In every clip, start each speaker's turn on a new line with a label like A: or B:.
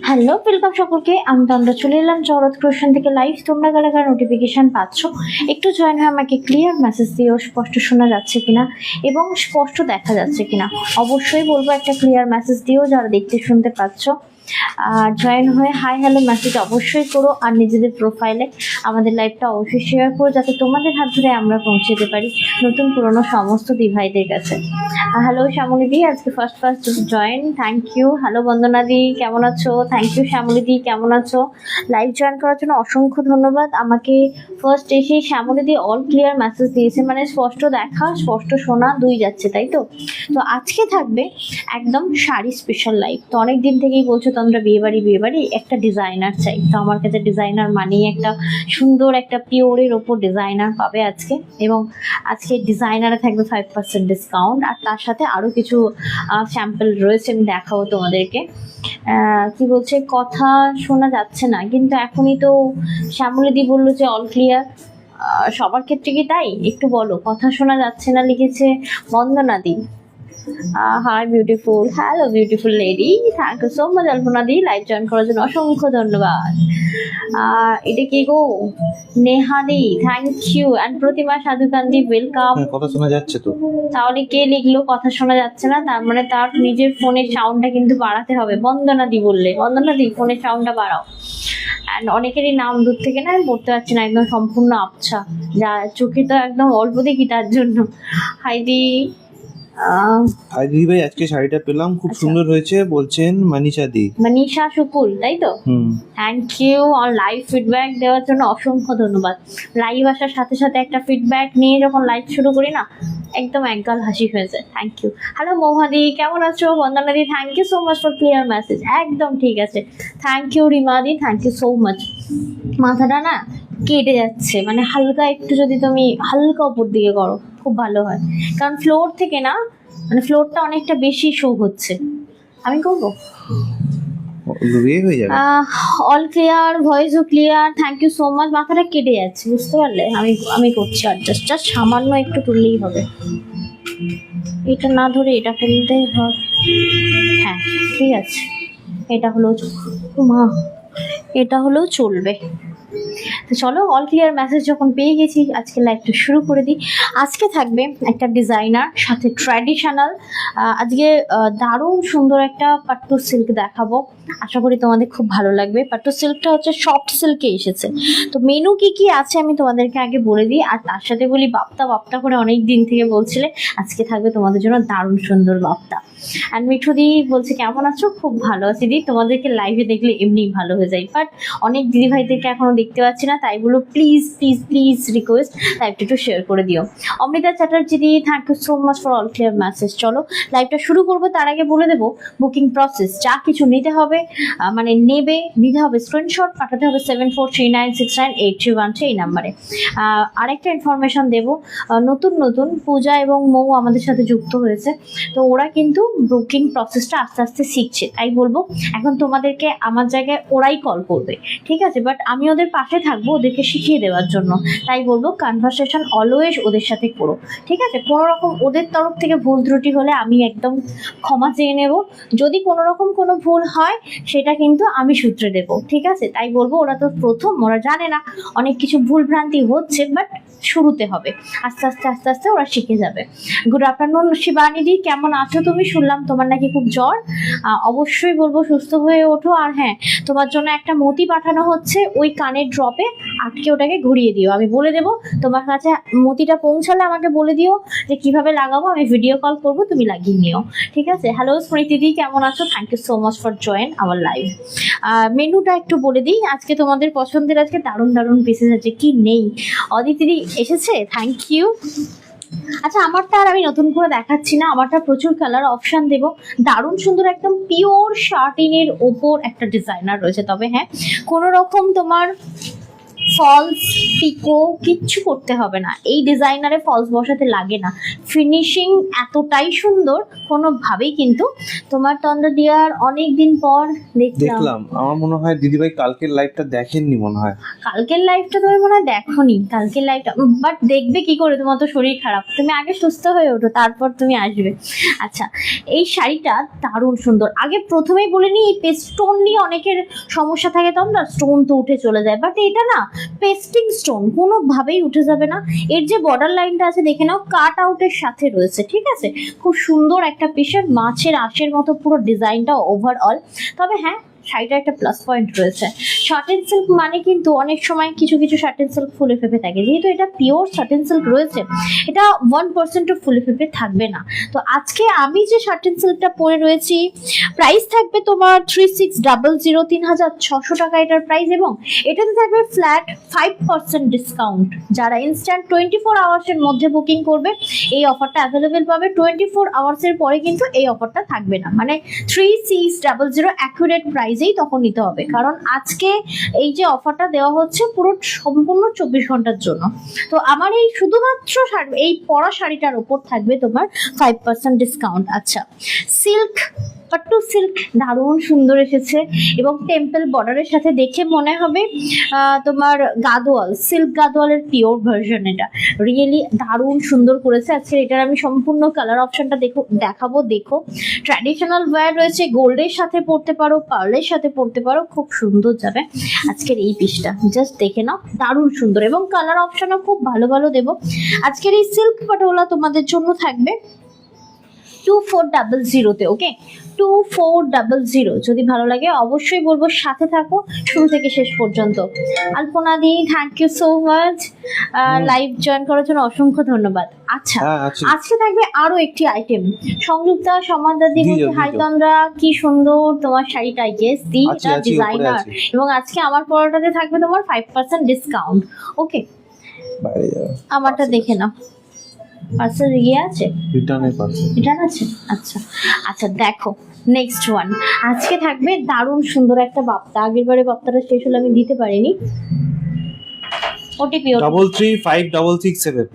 A: Hello, welcome সকলকে। আমি তন্দ্রা চলে এলাম জগৎ ক্রোশন থেকে লাইভ। তোমরা কারা নোটিফিকেশন পাচ্ছ একটু জয়েন হয়ে আমাকে ক্লিয়ার মেসেজ দিও, স্পষ্ট শোনা যাচ্ছে কিনা এবং স্পষ্ট দেখা যাচ্ছে কিনা। অবশ্যই বলবো একটা ক্লিয়ার মেসেজ দিও যারা দেখতে শুনতে পাচ্ছ। আর জয়েন হয়ে হাই হ্যালো মেসেজ অবশ্যই করো, আর নিজেদের প্রোফাইলে আমাদের লাইভটা অবশ্যই শেয়ার করো যাতে তোমাদের হাত ধরে আমরা পৌঁছে যেতে পারি নতুন পুরনো সমস্ত দিভাইদের কাছে। হ্যালো শ্যামলী দি, আজকে first join, thank you. Hello Bandana দি, কেমন আছো? থ্যাংক ইউ শ্যামলী দি, কেমন আছো? লাইভ জয়েন করার জন্য অসংখ্য ধন্যবাদ। আমাকে ফার্স্ট এসেই Shyamoli the all clear message দিয়েছে, মানে স্পষ্ট দেখা স্পষ্ট শোনা দুই যাচ্ছে, তাই তো? তো আজকে থাকবে একদম শাড়ি স্পেশাল লাইভ। তো অনেক দিন থেকেই বলছো তোমরা বিয়ে বাড়ি একটা ডিজাইনার চাই। তো আমার কাছে ডিজাইনার মানেই একটা সুন্দর একটা পিওরের ওপর ডিজাইনার পাবে আজকে, এবং আজকে ডিজাইনারে থাকবে 5% ডিসকাউন্ট, আর তার সাথে আরও কিছু স্যাম্পল রয়েছে, আমি দেখাবো তোমাদেরকে। কি বলছে, কথা শোনা যাচ্ছে না, কিন্তু এখনই তো শ্যামলীদি বললো যে অল ক্লিয়ার। সবার ক্ষেত্রে কি তাই? একটু বলো, কথা শোনা যাচ্ছে না লিখেছে বন্দনা দি। Hi beautiful, hello beautiful lady, thank you so much. Alpana দি লাইভ জয়েন করার জন্য অসংখ্য ধন্যবাদ। এটা কি গো, নেহা দি থ্যাংক ইউ, অ্যান্ড প্রতিমা সাধুকান্দি ওয়েলকাম।
B: কথা শোনা যাচ্ছে তো?
A: তাহলে কে লিখলো কথা শোনা যাচ্ছে না? তার মানে তার নিজের ফোনের সাউন্ডটা কিন্তু বাড়াতে হবে। বন্দনা দি বললে, বন্দনা দি ফোনের সাউন্ডটা বাড়াও। অ্যান্ড অনেকেরই নাম দূর থেকে না আমি পড়তে পারছি না, একদম সম্পূর্ণ আবছা, যা চোখে তো একদম অল্প দেখি তার জন্য। হাইদি
B: দিদি ভাই, আজকে শাড়িটা পেলাম, খুব সুন্দর হয়েছে বলছেন মানিষা দি,
A: মানিষা শুকুল, তাই তো? Thank you. আর লাইভ ফিডব্যাক দেওয়ার জন্য অসংখ্য ধন্যবাদ। লাইভ আসার সাথে সাথে একটা ফিডব্যাক নিয়ে যখন লাইভ শুরু করি না, একদম একগাল হাসি হয়েছে। Thank you. হ্যালো মৌহাদি, কেমন আছো? বন্দনাদি thank you so much for clear message, একদম ঠিক আছে। থ্যাংক ইউ রিমাদি, থ্যাংক ইউ সো মাচ। মাথাটা না কেটে যাচ্ছে, মানে হালকা একটু যদি তুমি হালকা উপর দিকে করো খুব ভালো হয়, কারণ ফ্লোর থেকে না, মানে ফ্লোরটা অনেকটা বেশি শো হচ্ছে। আমি করবো
B: হয়ে যাবে।
A: অল ক্লিয়ার, ভয়েসও clear, thank you so much. মাথাটা কেটে যাচ্ছে, বুঝতে পারলে? আমি করছি অ্যাডজাস্ট, জাস্ট সামান্য একটু তুললেই হবে। এটা না ধরে এটা ফেলতে হয়। হ্যাঁ ঠিক আছে, এটা হলেও মা, এটা হলেও চলবে। তো চলো, অল ক্লিয়ার মেসেজ যখন পেয়ে গেছি, আজকে লাইভটা শুরু করে দিই। আজকে থাকবে একটা ডিজাইনার সাথে ট্র্যাডিশনাল। আজকে দারুণ সুন্দর একটা পাট্টু সিল্ক দেখাবো, আশা করি তোমাদের খুব ভালো লাগবে। পাট্টু সিল্কটা হচ্ছে সফট সিল্কে এসেছে। তো মেনু কি কি আছে আমি তোমাদেরকে আগে বলে দিই, আর তার সাথে বলি বাপ্তা করে অনেক দিন থেকে বলছিলে, আজকে থাকবে তোমাদের জন্য দারুণ সুন্দর বাপ্তা। আর মিঠুদি বলছে কেমন আছো? খুব ভালো আছি দি, তোমাদেরকে লাইভে দেখলে এমনি ভালো হয়ে যায়, বাট অনেক দিদিভাইদেরকে এখনো দেখতে পাচ্ছি না, তাই বলো প্লিজ প্লিজ প্লিজ রিকোয়েস্ট লাইভটা একটু শেয়ার করে দিও। অমৃতা চ্যাটার্জি দি, thank you so much for all clear message. চলো লাইভটা শুরু করবো, তার আগে বলে দেবো বুকিং প্রসেস। যা কিছু নিতে হবে, মানে নিতে হবে স্ক্রিনশট, পাঠাতে হবে 7439698313 এই নাম্বারে। আরেকটা ইনফরমেশন দেবো, নতুন পূজা এবং মৌ আমাদের সাথে যুক্ত হয়েছে, তো ওরা কিন্তু বুকিং প্রসেসটা আস্তে আস্তে শিখছে, তাই বলবো এখন তোমাদেরকে আমার জায়গায় ওরাই কল করবে, ঠিক আছে? বাট আমি ওদের পাশে থাকবো ওদেরকে শিখিয়ে দেওয়ার জন্য, তাই বলবো কনভারসেশন অলওয়েজ ওদের সাথে করো, ঠিক আছে? কোনো রকম ওদের তরফ থেকে ভুল ত্রুটি হলে আমি একদম ক্ষমা চেয়ে নেব। যদি কোনো রকম কোনো ভুল হয় সেটা কিন্তু আমি সূত্রে দেবো, ঠিক আছে? তাই বলবো ওরা তো প্রথম, ওরা জানে না, অনেক কিছু ভুল ভ্রান্তি হচ্ছে, বাট শুরুতে হবে, আস্তে আস্তে ওরা শিখে যাবে। গুড আফটারনুন শিবানী দি, কেমন আছো তুমি? শুনলাম তোমার নাকি খুব জ্বর, অবশ্যই বলবো সুস্থ হয়ে ওঠো। আর হ্যাঁ, তোমার জন্য একটা মতি পাঠানো হচ্ছে, ওই কানের ড্রপে আটকে ওটাকে ঘুরিয়ে দিও, আমি বলে দেবো তোমার কাছে মতিটা পৌঁছালে আমাকে বলে দিও যে কিভাবে লাগাবো, আমি ভিডিও কল করবো, তুমি লাগিয়ে নিও, ঠিক আছে? হ্যালো স্মৃতি দি, কেমন আছো? Thank you so much for join our live. মেনুটা একটু বলে দিই, আজকে তোমাদের পছন্দের আজকে দারুণ পিসেস আছে। কি নেই, অদিতি দি এসেছে, থ্যাংক ইউ। আচ্ছা, আমারটা আর আমি নতুন করে দেখাচ্ছি না, আমারটা প্রচুর কালার অপশান দেবো, দারুণ সুন্দর একদম পিওর শার্টিনের ওপর একটা ডিজাইনার রয়েছে। তবে হ্যাঁ, কোনো রকম তোমার ফলস পিকো কিচ্ছু করতে হবে না, এই ডিজাইনারে ফলস বসাতে লাগে না, ফিনিশিং এতটাই সুন্দর কোনোভাবেই কিন্তু তোমার তন্দ্রা দিয়ার অনেক দিন পর
B: দেখলাম। আমার মনে হয় দিদিভাই কালকের লাইভটা দেখেননি মনে হয়।
A: কালকের লাইভটা তুমি মনে হয় দেখোনি, কালকের লাইভটা বাট দেখবে কি করে, তোমার তো শরীর খারাপ, তুমি আগে সুস্থ হয়ে ওঠো তারপর তুমি আসবে। আচ্ছা, এই শাড়িটা দারুণ সুন্দর। আগে প্রথমেই বলে নিই, এই পেস্ট স্টোন নিয়ে অনেকের সমস্যা থাকে, তোমরা স্টোন তো উঠে চলে যায়, বাট এটা না পেস্টিং স্টোন কোনোভাবেই উঠে যাবে না। এর যে বর্ডার লাইনটা আছে দেখে নাও, কাট আউটের সাথে রয়েছে, ঠিক আছে, খুব সুন্দর একটা পিসের মাছের আঁশের মতো পুরো ডিজাইনটা ওভারঅল। তবে হ্যাঁ, শাড়িটা একটা প্লাস পয়েন্ট রয়েছে, শার্টেন সিল্ক মানে কিন্তু অনেক সময় কিছু কিছু শার্টেন সিল্ক ফুলে ফেপে থাকে, যেহেতু এটা পিওর শার্টেন সিল্ক রয়েছে, এটা 1%ও ফুলে ফেপে থাকবে না। তো আজকে আমি যে শার্টেন সিল্কটা পরে রয়েছি, প্রাইস থাকবে তোমার 3600, 3600 টাকা এটার প্রাইস, এবং এটাতে থাকবে ফ্ল্যাট 5% ডিসকাউন্ট। যারা ইনস্ট্যান্ট 24 আওয়ার্সের মধ্যে বুকিং করবে এই অফারটা অ্যাভেলেবেল পাবে, 24 আওয়ার্সের পরে কিন্তু এই অফারটা থাকবে না, মানে 3600 অ্যাকুরেট প্রাইসেই তখন নিতে হবে, কারণ আজকে এই যে অফারটা দেওয়া হচ্ছে পুরো সম্পূর্ণ 24 ঘন্টার জন্য। তো আমার এই শুধুমাত্র এই পরা শাড়িটার উপর থাকবে তোমার 5% ডিসকাউন্ট। আচ্ছা, সিল্ক, পাট্টু সিল্ক দারুণ সুন্দর এসেছে, এবং টেম্পল বর্ডারের সাথে দেখে মনে হবে তোমার গাদোয়াল, সিল্ক গাদোয়ালের পিওর ভার্সন। এটা রিয়েলি দারুণ সুন্দর করেছে। আজকে এটার আমি সম্পূর্ণ কালার অপশনটা দেখাবো, দেখো ট্র্যাডিশনাল ওয়্যার রয়েছে, গোল্ডের সাথে পরতে পারো, পার্লের সাথে পরতে পারো, খুব সুন্দর যাবে আজকের এই পিসটা, জাস্ট দেখে নাও, দারুণ সুন্দর, এবং কালার অপশনও খুব ভালো ভালো দেবো। আজকের এই সিল্ক পাটোলা তোমাদের জন্য থাকবে 2400-তে, ওকে 2400। যদি ভালো লাগে অবশ্যই বলবো সাথে থাকো শুরু থেকে শেষ পর্যন্ত। আলপনা দি, thank you so much, live join করার জন্য অসংখ্য ধন্যবাদ। আচ্ছা, আজকে থাকবে আরো একটি আইটেম, সংযুক্তা সমাদার দি বলছে হাই তন্দ্রা, কি সুন্দর তোমার শাড়িটা, ইয়েস দি, এটা ডিজাইনার, এবং আজকে আমার পরোটাতে থাকবে তোমার 5% ডিসকাউন্ট। ওকে, আমারটা দেখে নাও, পার্সেল ইয়ে আছে, রিটার্ন আছে। আচ্ছা আচ্ছা, দেখো নেক্সট ওয়ান আজকে থাকবে দারুণ সুন্দর একটা বাপ্তা। আগের বারে বাপ্তাটা শেষ হলে আমি দিতে পারিনি। ওটিপি
B: 335667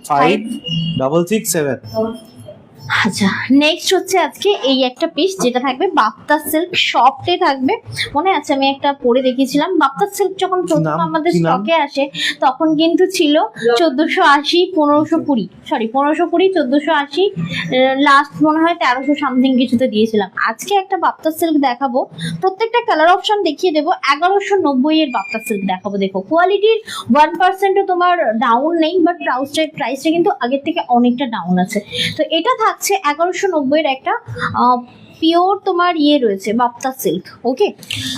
B: 3667।
A: আচ্ছা, নেক্সট হচ্ছে আজকে এই একটা পিস যেটা থাকবে বাপ্তা সিল্ক, সফটে থাকবে। মনে আছে আমি একটা পরে দেখিয়েছিলাম, বাপ্তা সিল্ক যখন প্রথম আমাদের স্টকে আসে তখন কিন্তু ছিল 1480, 1520, সরি 1520, 1480, লাস্ট মনে হয় 1300 সামথিং কিছুতে দিয়েছিলাম। আজকে একটা বাপ্তা সিল্ক দেখাবো, প্রত্যেকটা কালার অপশন দেখিয়ে দেবো। 1190 এর বাপ্তা সিল্ক দেখাবো, দেখো কোয়ালিটির 1%ও তোমার ডাউন নেই, বাট প্রাইসটা কিন্তু আগের থেকে অনেকটা ডাউন আছে। তো এটা থাকছে 1190 এর একটা পিওর তোমার ইয়ে রয়েছে বাপ্তা সিল্ক। ওকে,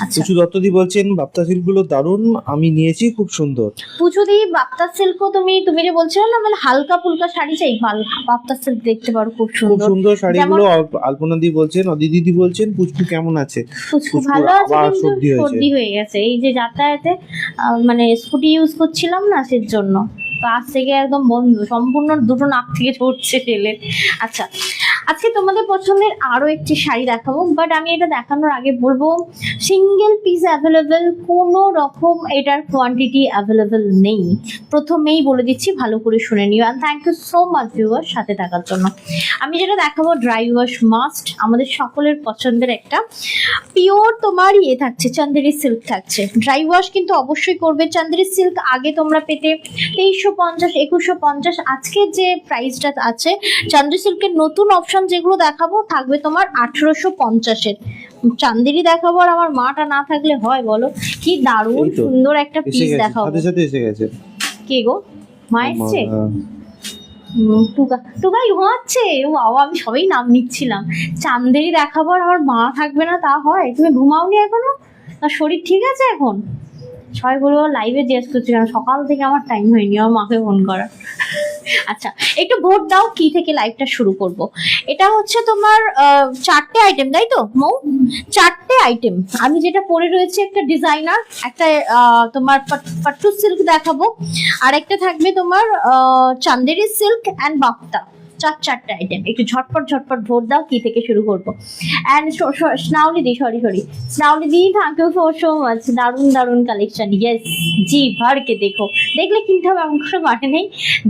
A: আচ্ছা,
B: পুচু দত্তদি বলছেন বাপ্তা সিল্ক গুলো দারুণ, আমি নিয়েছি, খুব সুন্দর।
A: পুচুদি বাপ্তা সিল্কও তুমি যে বলছিলে না মানে হালকা ফুলকা শাড়ি চাই, বাপ্তা সিল্ক দেখতে পারো, খুব সুন্দর
B: সুন্দর শাড়িগুলো। আলপনা দি বলছেন, অদিদি বলছেন পুচকু কেমন আছে,
A: পুচকু ভালো আছে, কিন্তু সর্দি হয়ে গেছে এই যে যাতায়াতে, মানে স্কুটি ইউজ করছিলাম না সেজন্য, তো আজ থেকে একদম বন্ধ, সম্পূর্ণ দুটো নাক থেকে ঝরছে তেলে। আচ্ছা, আজকে তোমাদের পছন্দের আরো একটি শাড়ি দেখাবো, বাট আমি এটা দেখানোর আগে বলবো সিঙ্গেল পিস অ্যাভেলেবেল, কোনো রকম এটার কোয়ান্টিটি অ্যাভেলেবেল নেই, প্রথমেই বলে দিচ্ছি, ভালো করে শুনে নিও। And thank you so much viewer সাথে থাকার জন্য। আমি যেটা দেখাবো ড্রাই ওয়াশ মাস্ট, আমাদের সকলের পছন্দের একটা পিওর তোমার ইয়ে থাকছে, চান্দেরি সিল্ক থাকছে। ড্রাই ওয়াশ কিন্তু অবশ্যই করবে। চান্দেরি সিল্ক আগে তোমরা পেতে 2350, 2150, আজকে যে প্রাইসটা আছে চান্দেরি সিল্কের নতুন অপশন যেগুলো দেখাবো থাকবে তোমার 1850-এর। চান্দেরি দেখাবো আর আমার মাটা না থাকলে হয় বলো, কি দারুণ সুন্দর একটা পিস দেখাবো।
B: সাথে এসে গেছে
A: কে গো, মা এসছে? টুকাই ঘুমাচ্ছে, ও বাবা, আমি সবাই নাম নিচ্ছিলাম। চান্দেরি দেখাবো আর আমার মা থাকবে না, তা হয়? তুমি ঘুমাওনি এখনো? তার শরীর ঠিক আছে এখন? সবাই বলবো লাইভে জিজ্ঞেস করছি, কারণ সকাল থেকে আমার টাইম হয়নি আমার মাকে ফোন করার। আচ্ছা, একটু ভোট দাও কি থেকে লাইভটা শুরু করব। এটা হচ্ছে তোমার 4টে আইটেম, তাই তো মৌ? 4টে আইটেম। আমি যেটা পরে রয়েছে একটা ডিজাইনার, একটা তোমার পাট্টু সিল্ক দেখাবো, আর একটা থাকবে তোমার চান্দেরি সিল্ক অ্যান্ড বাপ্তা। চারটে আইটেম, একটু ঝটপট ঝটপট ভোট দাও, কি থেকে শুরু করবো। অ্যান্ড স্নাউলিদি, স্নাউলিদি thank you for so much, দারুণ দারুণ কালেকশন, ইয়েস জি ভরকে দেখো, দেখলে কিনতে হবে এমন কোনো মানে নেই,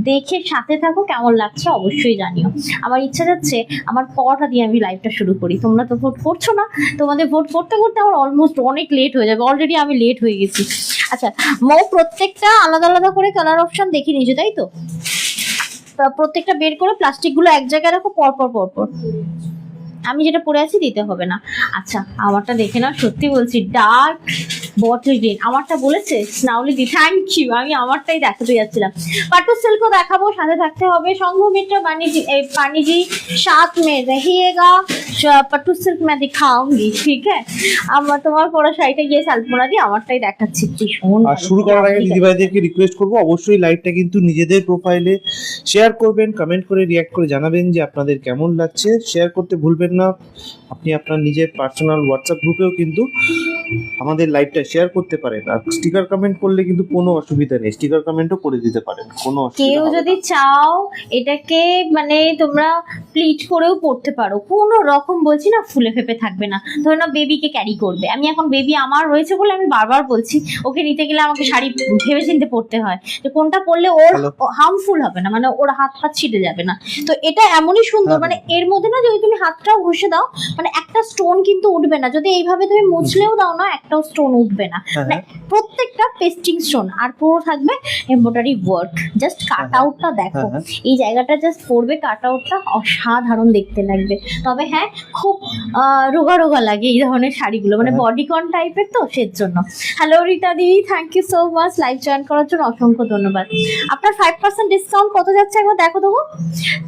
A: দেখে সাথে থাকো, কেমন লাগছে অবশ্যই জানিও। আমার ইচ্ছা যাচ্ছে আমার পড়াটা দিয়ে আমি লাইভটা শুরু করি, তোমরা তো ভোট করছো না, তোমাদের ভোট করতে করতে আমার অলমোস্ট অনেক লেট হয়ে যাবে, অলরেডি আমি লেট হয়ে গেছি। আচ্ছা মৌ প্রত্যেকটা আলাদা আলাদা করে কালার অপশন দেখে নিয়েছো তাই তো? প্রত্যেকটা বের করে প্লাস্টিকগুলো এক জায়গায় রাখো, পরপর। আমি যেটা পরে আছি দিতে হবে না। আচ্ছা আমারটা দেখে নাও, সত্যি বলছি ডার্ক বটল গ্রিন, আমারটা বলেছে স্নাউলিদি, থ্যাংক ইউ। আমি আমারটাই দেখাতে যাচ্ছিলাম। পাটু সিল্কও দেখাবো, সাথে থাকতে হবে संघू मित्र पानी जी साथ में रहिएगा, पट्टू सिल्क मैं दिखाऊंगी, ठीक है। আমার তোমার পরা শাড়িটা গিয়ে সালপনা দিয়ে আমারটাই দেখাচ্ছি, ভীষণ।
B: আর শুরু করার আগে দিদিভাইদেরকে রিকোয়েস্ট করবো অবশ্যই লাইভটা কিন্তু নিজেদের প্রোফাইলে শেয়ার করবেন, কমেন্ট করে রিয়াক্ট করে জানাবেন যে আপনাদের কেমন লাগছে। শেয়ার করতে ভুলবেন না। আপনি আপনার নিজের পার্সোনাল হোয়াটসঅ্যাপ গ্রুপেও কিন্তু আমাদের লাইভটা শেয়ার করতে পারেন। আর স্টিকার কমেন্ট করলে কিন্তু কোনো অসুবিধা নেই, স্টিকার কমেন্টও করে দিতে পারেন, কোনো অসুবিধা
A: কেউ
B: হবে না।
A: যদি চাও এটাকে মানে তোমরা প্লিট করেও পড়তে পারো, কোনো রকম বলছি না ফুলে ফেপে থাকবে না। ধরো না বেবিকে ক্যারি করবে, আমি এখন বেবি আমার রয়েছে বলে আমি বারবার বলছি, ওকে নিতে গেলে আমাকে শাড়ি ভেবে চিন্তে পড়তে হয় যে কোনটা পরলে ওর হার্মফুল হবে না, মানে ওর হাত ছিটে যাবে না। তো এটা এমনই সুন্দর, মানে এর মধ্যে না যদি তুমি হাতটাও ঘষে দাও মানে একটা স্টোন কিন্তু উঠবে না, যদি এইভাবে তুমি মুছলেও দাও না একটাও স্টোন উঠবে না, মানে প্রত্যেকটা পেস্টিং স্টোন, আর পুরো থাকবে এমব্রয়ডারি ওয়ার্ক। জাস্ট কাট আউটটা দেখো, এই জায়গাটা জাস্ট পড়বে কাট আউটটা, অসাধারণ দেখতে লাগবে। তবে হ্যাঁ খুব রোগা রোগা লাগে এই ধরনের শাড়িগুলো, মানে বডিকন টাইপের তো সেজন্য। হ্যালো রীতা দিদি, thank you so much live join করার জন্য, অসংখ্য ধন্যবাদ। আপনার 5% डिस्काउंट কত যাচ্ছে একবার দেখো তো।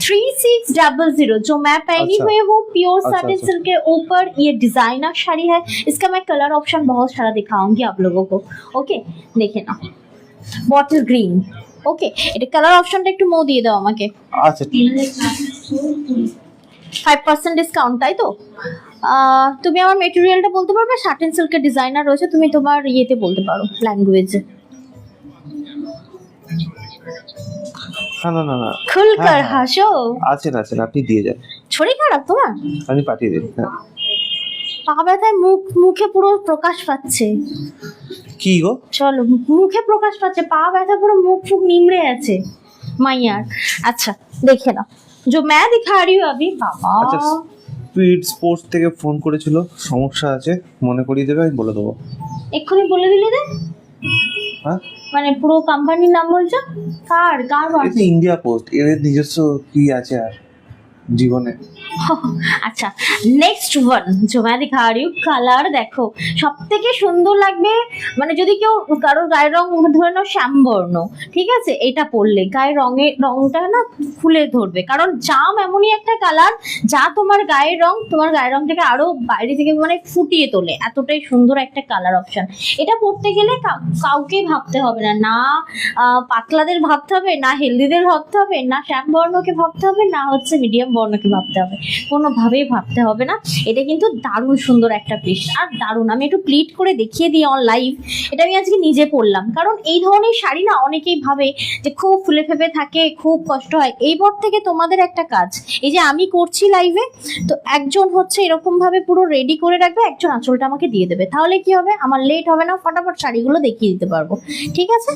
A: 3600 जो मैं पहनी हुई हूँ प्योर साटिन सिल्क के ऊपर, ये डिजाइनर साड़ी है, इसका मैं कलर ऑप्शन बहुत सारा दिखाऊंगी आप लोगों को। ओके देखे ना बॉटल ग्रीन, ওকে এটা কালার অপশনটা একটু মো দিয়ে দাও আমাকে।
B: আচ্ছা
A: 5% ডিসকাউন্ট তাই তো? তুমি আমার মেটেরিয়ালটা বলতে পারবে? সাটিন সিল্কের ডিজাইনার রয়েছে, তুমি তোমার ইয়েতে বলতে পারো ল্যাঙ্গুয়েজে।
B: না
A: খুলকর হাসো।
B: আছেন আপনি দিয়ে যান।
A: শরীর খারাপ তোমার?
B: আমি পাঠিয়ে দিন।
A: পা ব্যথায় মুখে পুরো প্রকাশ পাচ্ছে।
B: কি গো?
A: চলো মুখে প্রকাশ পাচ্ছে, পা ব্যথা পুরো মুখ ফুক নিমড়ে আছে মাইয়ার। আচ্ছা দেখে নাও जो मैं दिखा रही हूँ अभी। বাবা
B: আচ্ছা স্পিড স্পোর্টস থেকে ফোন করেছিল, সমস্যা আছে মনে করিয়ে দেবে, আমি বলে দেবো।
A: এক্ষুনি বলে দিলে রে?
B: হ্যাঁ
A: মানে পুরো কোম্পানির নাম বলছো? কার
B: এটা ইন্ডিয়া পোস্ট, এর নিজস্ব কি আছে আর জীবনে।
A: আচ্ছা নেক্সট ওয়ান जो मैं दिखा रही हूँ, কালার দেখো সব থেকে সুন্দর লাগবে, মানে যদি কেউ কারোর গায়ের রং ধরে নাও শ্যামবর্ণ, ঠিক আছে, এটা পরলে গায়ের রংটা না ফুলে ধরবে, কারণ জাম এমনই একটা কালার যা তোমার গায়ের রংটাকে আরো বাইরে থেকে মানে ফুটিয়ে তোলে, এতটাই সুন্দর একটা কালার অপশন। এটা পরতে গেলে কাউকে ভাবতে হবে না পাতলাদের ভাবতে হবে, না হেলদিদের ভাবতে হবে, না শ্যামবর্ণকে ভাবতে হবে, না হচ্ছে মিডিয়াম বর্ণকে ভাবতে হবে, কোনোভাবেই ভাবতে হবে না। এটা কিন্তু দারুণ সুন্দর একটা পিস, আর দারুণ। আমি একটু প্লিট করে দেখিয়ে দিই অন লাইভ, এটা আমি আজকে নিজে পরলাম, কারণ এই ধরনের শাড়ি না অনেকেই ভাবে যে খুব ফুলে ফেপে থাকে, খুব কষ্ট হয়। এইবার থেকে তোমাদের একটা কাজ, এই যে আমি করছি লাইভে, তো একজন হচ্ছে এরকম ভাবে পুরো রেডি করে রাখবে, একজন আঁচলটা আমাকে দিয়ে দেবে, তাহলে কি হবে আমার লেট হবে না, ফটাফট শাড়িগুলো দেখিয়ে দিতে পারবো। ঠিক আছে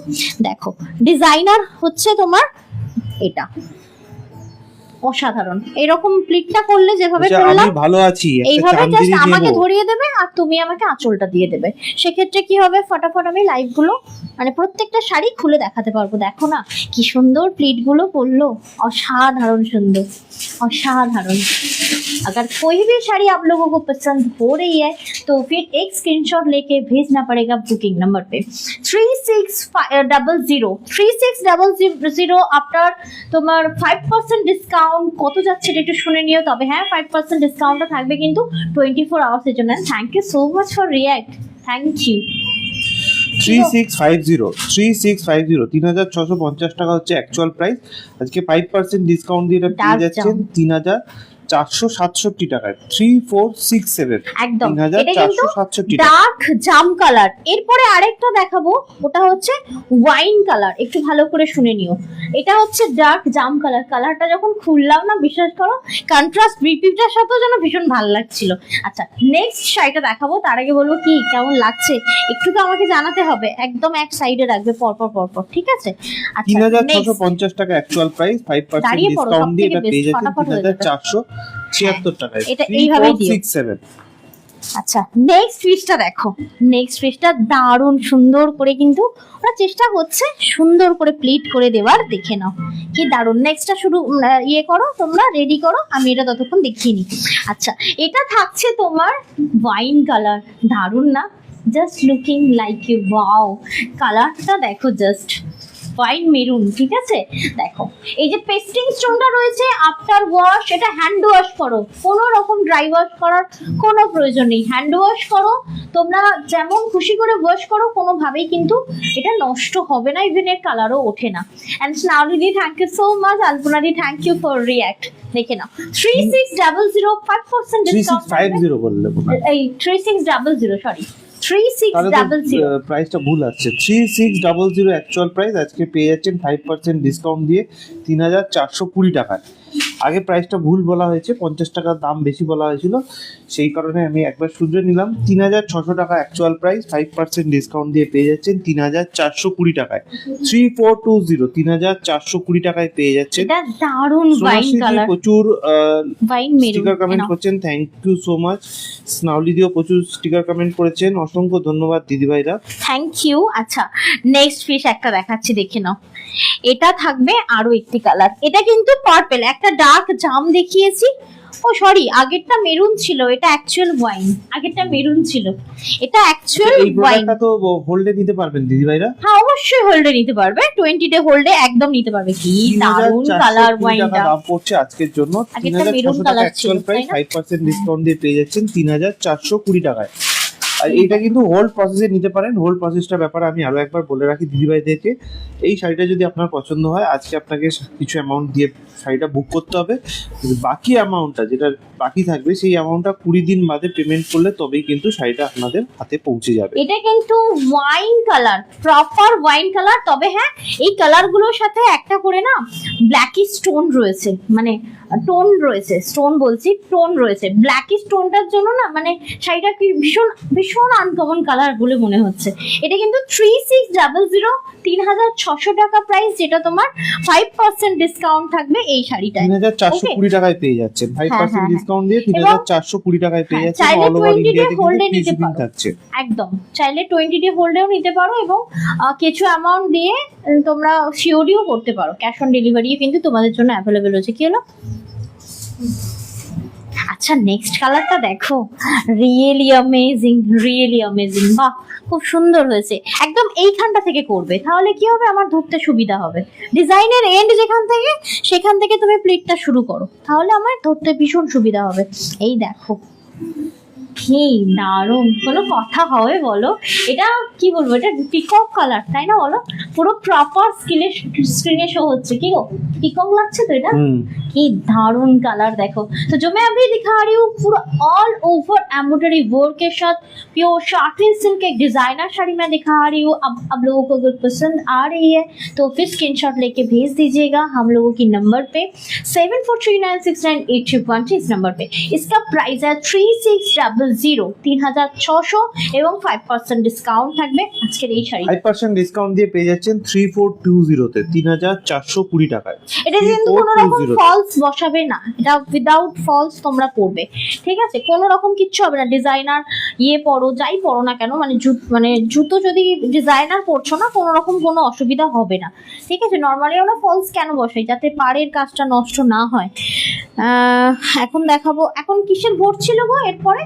A: দেখো ডিজাইনার হচ্ছে তোমার এটা অসাধারণ। এরকম প্লিটটা করলে যেভাবে করলাম
B: আমি ভালো আছি,
A: এইভাবে জাস্ট আমাকে ধরিয়ে দেবে আর তুমি আমাকে আঁচলটা দিয়ে দেবে, সেক্ষেত্রে কি হবে ফটাফট আমি লাইভগুলো মানে প্রত্যেকটা শাড়ি খুলে দেখাতে পারবো। দেখো না কি সুন্দর প্লিটগুলো পরলো, অসাধারণ সুন্দর, অसाधारण। अगर कोई भी साड़ी आप लोगों को पसंद हो रही है तो फिर एक स्क्रीनशॉट लेके भेजना पड़ेगा बुकिंग नंबर पे 3600 आफ्टर তোমার 5% ডিসকাউন্ট কত যাচ্ছে এটা একটু শুনে নিও। তবে হ্যাঁ 5% ডিসকাউন্টটা থাকবে কিন্তু 24 আওয়ার্স এর জন্য। Thank you so much for react, thank you.
B: 3650 3650 টাকা হচ্ছে অ্যাকচুয়াল প্রাইস। আজকে 5% ডিসকাউন্ট দিয়ে এটা পেয়ে যাচ্ছেন 3000 467 টাকায় 3467
A: একদম এটা কিন্তু
B: 3467 টাকা।
A: ডার্ক জাম কালার। এরপরে আরেকটা দেখাবো, ওটা হচ্ছে ওয়াইন কালার। একটু ভালো করে শুনে নিও, এটা হচ্ছে ডার্ক জাম কালার। কালারটা যখন খুললাম না, বিশ্বাস করো কন্ট্রাস্ট বিপিটার সাথেও যেন ভীষণ ভালো লাগছিল। আচ্ছা নেক্সট শাড়িটা দেখাবো, তার আগে বলবো কি কেমন লাগছে একটু তো আমাকে জানাতে হবে। একদম এক সাইডে রাখবে পরপর পরপর, ঠিক আছে? আচ্ছা
B: 3650 টাকা অ্যাকচুয়াল প্রাইস, 5%
A: দাঁড়িয়ে পড়ো,
B: ডিসকাউন্ট দিয়ে এটা
A: সবথেকে
B: পেয়ে
A: best,
B: যাচ্ছেন
A: ফটাফট হয়ে যাবে।
B: 3476 টাকায়।
A: এটা এইভাবেই দিও।
B: 3467
A: আচ্ছা নেক্সট পিসটা দেখো, নেক্সট পিসটা দারুণ সুন্দর করে কিন্তু ওরা চেষ্টা করছে সুন্দর করে প্লিট করে দেওয়ার, দেখে নাও কি দারুণ। নেক্সটটা শুরু ইয়ে করো, তোমরা রেডি করো, আমি এটা ততক্ষণ দেখিয়ে নিই। আচ্ছা এটা থাকছে তোমার ওয়াইন কালার, দারুণ না? Just looking like you, wow কালারটা দেখো, জাস্ট ওয়াইন মেরুন, ঠিক আছে? দেখো এই যে পেস্টিং স্টোনটা রয়েছে, আফটার ওয়াশ এটা হ্যান্ড ওয়াশ করো, কোনো রকম ড্রাই ওয়াশ করার কোনো প্রয়োজন নেই। হ্যান্ড ওয়াশ করো, তোমরা যেমন খুশি করে ওয়াশ করো, কোনোভাবেই কিন্তু এটা নষ্ট হবে না, ইভেন এর কালারও ওঠে না। অ্যান্ড স্নাউলিদি থ্যাংক ইউ সো মাচ, আলপনাদি থ্যাংক ইউ ফর রিঅ্যাক্ট। দেখে নাও 3600 5% ডিসকাউন্ট,
B: 3650 বললে মনে হয়।
A: এই 3600 সরি 3600।
B: প্রাইসটা ভুল আসছে, 3600 অ্যাকচুয়াল প্রাইস, আজকে পেয়ে যাচ্ছেন 5% ডিসকাউন্ট দিয়ে 3420 টাকায়। আগে প্রাইসটা ভুল বলা হয়েছে, 50 টাকা দাম বেশি বলা হয়েছিল, সেই কারণে আমি একবার শুধরে নিলাম। 3600 টাকা অ্যাকচুয়াল প্রাইস, 5% ডিসকাউন্ট দিয়ে পেয়ে যাচ্ছেন 3420 টাকায়। 3420 3420 টাকায় পেয়ে যাচ্ছেন।
A: এটা দারুণ ওয়াইন কালার,
B: প্রচুর
A: ওয়াইন মেরুন
B: স্টিকার কমেন্ট করছেন, থ্যাংক ইউ সো মাচ। স্নাউলিদিও প্রচুর স্টিকার কমেন্ট করেছেন, অসংখ্য ধন্যবাদ দিদিভাইরা,
A: থ্যাংক ইউ। আচ্ছা নেক্সট পিস একটা দেখাচ্ছি, দেখে নাও। এটা থাকবে আরো একটি কালার, এটা কিন্তু পার্পল, একটা ডার্ক জাম দেখিয়েছি, ও সরি আগেরটা মেরুন ছিল, এটা অ্যাকচুয়াল ওয়াইন। আগেরটা মেরুন ছিল, এটা অ্যাকচুয়াল
B: এই
A: ওয়াইন।
B: প্রোডাক্টটা তো হোল্ডে নিতে পারবেন দিদিভাইরা?
A: হ্যাঁ অবশ্যই হোল্ডে নিতে পারবে, 20 ডে হোল্ডে একদম নিতে পারবে। কি দারুণ
B: 3420
A: কালার
B: টাকা
A: ওয়াইনটা,
B: দাম পড়ছে আজকের জন্য।
A: আগেরটা মেরুন
B: 3600 টাকা
A: কালার ছিল,
B: অ্যাকচুয়াল
A: তাই
B: প্রাইস,
A: না?
B: 5% ডিসকাউন্ট দিয়ে পেয়ে যাচ্ছেন 3420 টাকায়। আর এইটা কিন্তু হোল্ড প্রসেসে নিতে পারেন। হোল্ড প্রসেসটার ব্যাপারে আমি আরো একবার বলে রাখি দিদিভাইদেরকে, এই শাড়িটা যদি আপনার পছন্দ হয়, আজকে আপনাকে কিছু অ্যামাউন্ট দিয়ে শাড়িটা বুক করতে হবে। বাকি অ্যামাউন্টটা যেটা বাকি থাকবে, সেই অ্যামাউন্টটা 20 দিন বাদে পেমেন্ট করলে তবেই কিন্তু শাড়িটা আপনাদের হাতে পৌঁছে যাবে।
A: এটা কিন্তু wine colour, proper wine colour. তবে হ্যাঁ এই কালারগুলোর সাথে একটা করে না ব্ল্যাকি স্টোন রয়েছে, মানে টোন রয়েছে, স্টোন বলছি টোন রয়েছে। ব্ল্যাকি স্টোনটার জন্য না মানে শাড়িটা কি ভীষণ ভীষণ আনকমন কালার বলে মনে হচ্ছে। এটা কিন্তু 3600 3600 টাকা প্রাইস, যেটা তোমার 5% ডিসকাউন্ট থাকবে এই শাড়িটায়।
B: 3420 টাকায় পেয়ে যাচ্ছেন, 5% ডিসকাউন্ট দিয়ে 3420 টাকায় পেয়ে যাচ্ছেন।
A: চাইলে
B: অল ওভার
A: 20 ডে
B: ইন্ডিয়া
A: হোল্ডে
B: থেকে
A: নিতে
B: শিপিং
A: পারো,
B: থাকছে।
A: একদম চাইলে 20 ডে হোল্ডেও নিতে পারো, এবং কিছু অ্যামাউন্ট দিয়ে তোমরা সিওডিও করতে পারো। ক্যাশ অন ডেলিভারি কিন্তু তোমাদের জন্য অ্যাভেলেবেল হচ্ছে। কি হলো? আচ্ছা নেক্সট কালারটা দেখো, রিয়েলি অ্যামেজিং, রিয়েলি অ্যামেজিং। বাহ খুব সুন্দর হয়েছে। একদম এইখানটা থেকে করবে, তাহলে কি হবে আমার ধরতে সুবিধা হবে। ডিজাইনের এন্ড যেখান থেকে, সেখান থেকে তুমি প্লিটটা শুরু করো, তাহলে আমার ধরতে ভীষণ সুবিধা হবে। এই দেখো কি দারুণ, কোনো কথা হবে বলো? এটা কি বলবো, এটা পিকক কালার তাই না বলো? পুরো প্রপার স্ক্রিনে শো হচ্ছে। কি গো পিকক লাগছে তো এটা? কি दारुण कलर देखो। तो जो मैं अभी दिखा रही हूँ पूरा ऑल ओवर एम्ब्रॉयडरी वर्क के साथ प्योर शार्टिन सिल्क एक डिजाइनर साड़ी मैं दिखा रही हूँ। अब लोगों को अगर पसंद आ रही है तो फिर स्क्रीनशॉट लेके भेज दीजिएगा हम लोगों की नंबर पे 7439698313 इस नंबर पे। इसका प्राइस है 3600 3600 এবং 5% ডিসকাউন্ট থাকবে আজকের এই শাড়ি।
B: 5% ডিসকাউন্ট দিয়ে পেয়ে যাচ্ছেন 3420 তে 3420 টাকায়।
A: এটা কিন্তু কোনো রকম ফলস বসাবে না, এটা উইদাউট ফলস তোমরা পরবে, ঠিক আছে? কোনো রকম কিচ্ছু হবে না। ডিজাইনার পরো যাই পরো না কেন, মানে জুতো যদি ডিজাইনার পরছো না, কোনো রকম কোনো অসুবিধা হবে না, ঠিক আছে? নর্মালি আমরা ফলস কেন বসাই, যাতে পাড়ের কাজটা নষ্ট না হয়। এখন দেখাবো, এখন কিসের ভোট ছিল গো এরপরে?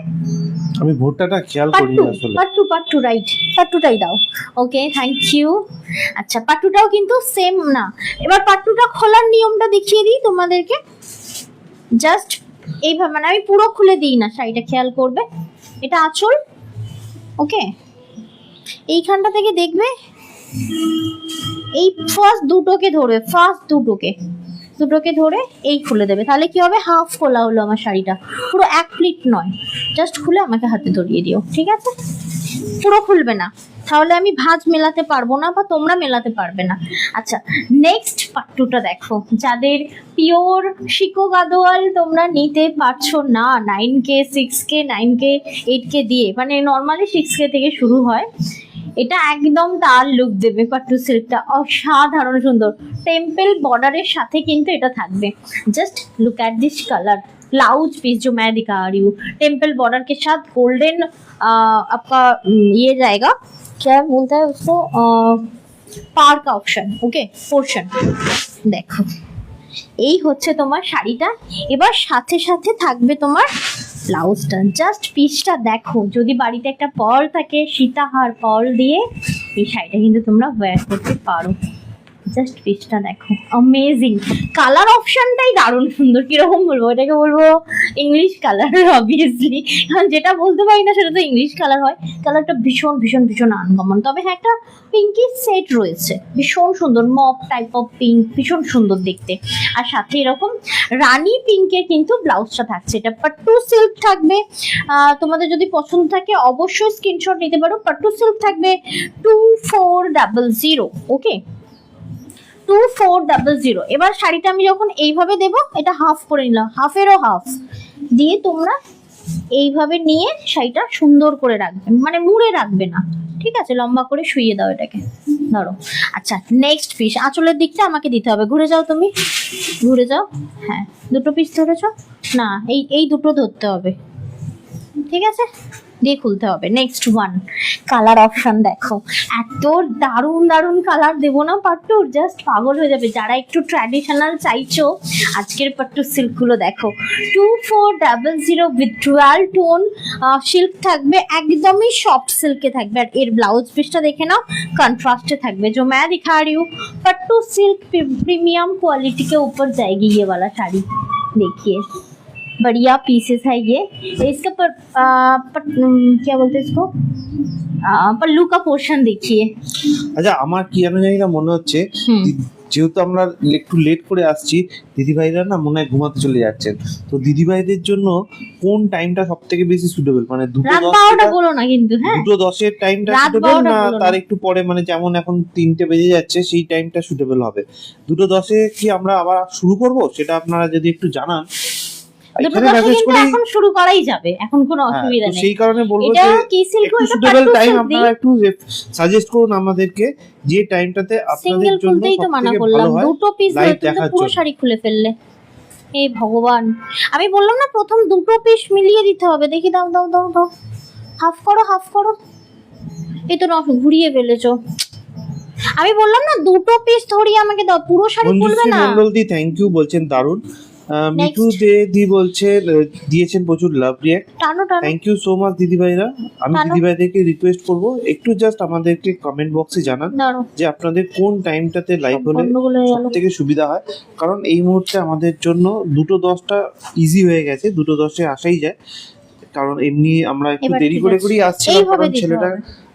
B: আমি ভোটটা খেয়াল করি না আসলে।
A: পার্ট টু রাইট, পার্ট টুটাই দাও। Okay thank you. আচ্ছা পার্ট টুটাও কিন্তু সেম না। এবার পার্ট টুটা খোলার নিয়মটা দেখিয়ে দিই তোমাদেরকে। জাস্ট এইভাবে, মানে আমি পুরো খুলে দিই না, শাড়িটা খেয়াল করবে। এটা আঁচল, ওকে? এইখানটা থেকে দেখবে, এই ফার্স্ট দুটোকে ধরবে, ফার্স্ট দুটোকে, দুটোকে ধরে এই খুলে দেবে, তাহলে কি হবে, হাফ খোলা হলো আমার শাড়িটা, পুরো এক প্লিট নয়, জাস্ট খুলে আমাকে হাতে ধরিয়ে দিও, ঠিক আছে? পুরো খুলবে না, তাহলে আমি ভাঁজ মেলাতে পারবো না বা তোমরা মেলাতে পারবে না। আচ্ছা, নেক্সট পার্ট 2টা দেখো, যাদের পিওর শিকো গাদোয়াল তোমরা নিতে পারছো না 9K 6K 9K 8K দিয়ে, মানে নর্মালি 6K থেকে শুরু হয়, এটা একদম তার লুক দেবে। পাট্টু সিল্কটা অসাধারণ সুন্দর, টেম্পল বর্ডারের সাথে কিন্তু এটা থাকবে। Just look at this colour, blouse piece जो मैं दिखा रही हूँ टेम्पल बॉर्डर के साथ गोल्डन आपका ये जाएगा, क्या बोलता है उसको, पार का ऑप्शन, ओके पोर्शन। देखो এই হচ্ছে তোমার শাড়িটা, এবার সাথে সাথে থাকবে তোমার ব্লাউজটা। জাস্ট পিসটা দেখো, যদি বাড়িতে একটা পার্ল থাকে, সীতাহার পার্ল দিয়ে এই শাড়িটা কিন্তু তোমরা ওয়্যার করতে পারো। জাস্ট পিসটা দেখো, অ্যামেজিং। কালার অপশনটাই দারুণ সুন্দর। কিরকম বলবো এটাকে, বলবো ইংলিশ কালার অবভিয়াসলি, কারণ যেটা বলতে পারি না সেটা তো ইংলিশ কালার হয়। কালারটা ভীষণ ভীষণ ভীষণ আনকমন, তবে হ্যাঁ একটা পিঙ্কি সেট রয়েছে, ভীষণ সুন্দর, মপ টাইপ অফ পিঙ্ক, ভীষণ সুন্দর দেখতে। আর সাথে এরকম রানী পিঙ্কের কিন্তু ব্লাউজটা থাকছে, এটা পাট্টু সিল্ক থাকবে। তোমাদের যদি পছন্দ থাকে অবশ্যই স্ক্রিনশট নিতে পারো। পাট্টু সিল্ক থাকবে 2400, ওকে 2400। এবার শাড়িটা আমি যখন এইভাবে দেব, এটা হাফ করে নিলাম, হাফেরও হাফ দিয়ে তোমরা এইভাবে নিয়ে শাড়িটা সুন্দর করে রাখবে, মানে মুড়ে রাখবে না, ঠিক আছে? লম্বা করে শুইয়ে দাও এটাকে, ধরো। আচ্ছা, নেক্সট পিস আঁচলের দিকটা আমাকে দিতে হবে। ঘুরে যাও, তুমি ঘুরে যাও, হ্যাঁ দুটো পিস ধরেছ না, এই দুটো ধরতে হবে, ঠিক আছে? দিয়ে খুলতে হবে। নেক্সট ওয়ান, কালার অপশন দেখো, এত দারুণ দারুণ কালার দেবো না পাট্টুর, জাস্ট পাগল হয়ে যাবে। যারা একটু ট্র্যাডিশনাল চাইছো, আজকের পাট্টু সিল্কগুলো দেখো। 2400 উইথ 12 টোন সিল্ক থাকবে, একদমই সফট সিল্কে থাকবে। আর এর ব্লাউজ পিসটা দেখে নাও, কন্ट्रास्ट থাকবে। जो मैं दिखा रही हूँ पट्टू सिल्क प्रीमियम क्वालिटी के ऊपर जाएगी ये वाला साड़ी, देखिए बढ़िया पीसेस है ये। इसका क्या बोलते हैं इसको, पल्लू का पोर्शन देखिए।
B: আচ্ছা, আমার কি জানি না মনে হচ্ছে, যেহেতু আমরা একটু লেট করে আসছি, দিদিভাইরা না মনে হয় ঘুমাতে চলে যাচ্ছেন, তো দিদিভাইদের জন্য কোন টাইমটা সব থেকে বেশি সুটেবল, মানে
A: 2:10 বলো না কিন্তু, হ্যাঁ
B: 2:10 টাইমটা সুটেবল না তার একটু পরে, মানে যেমন এখন 3টে বেজে যাচ্ছে সেই টাইমটা সুটেবল হবে? 2:10 কি আমরা আবার শুরু করব, সেটা আপনারা যদি একটু জানান।
A: এখন শুরু করাই যাবে, এখন কোনো অসুবিধা নেই।
B: সেই কারণে বলবো যে সুটেবল টাইম আপনারা একটু সাজেস্ট করুন আমাদেরকে, যে টাইমটাতে আপনাদের জন্য সবথেকে ভালো হয়।
A: দুটো পিস পুরো শাড়ি খুলে ফেললে, এই ভগবান। আমি বললাম না প্রথম দুটো পিস মিলিয়ে দিতে হবে। দেখি, দাও দাও দাও দাও, হাফ করো হাফ করো। এই তো ঘুরিয়ে ফেলেছো। আমি বললাম না দুটো পিস ধরিয়ে আমাকে দাও, পুরো শাড়ি খুলবে না।
B: মন্ডলদি থ্যাংক ইউ বলছেন, দারুন। মিঠু দি বলছে দিয়েছেন প্রচুর love react, thank you so much দিদিভাইরা। আমি দিদিভাইদেরকে রিকোয়েস্ট করব একটু জাস্ট আমাদেরকে কমেন্ট বক্সে জানান যে আপনাদের কোন টাইমটাতে লাইভ হলে সবথেকে সুবিধা হয়, কারণ এই মুহূর্তে আমাদের জন্য 2:10টা ইজি হয়ে গেছে, 2:10-এ আসাই যায়, কারণ এমনি আমরা একটু দেরি করে করেই আসছিলাম, কারণ ছেলেটা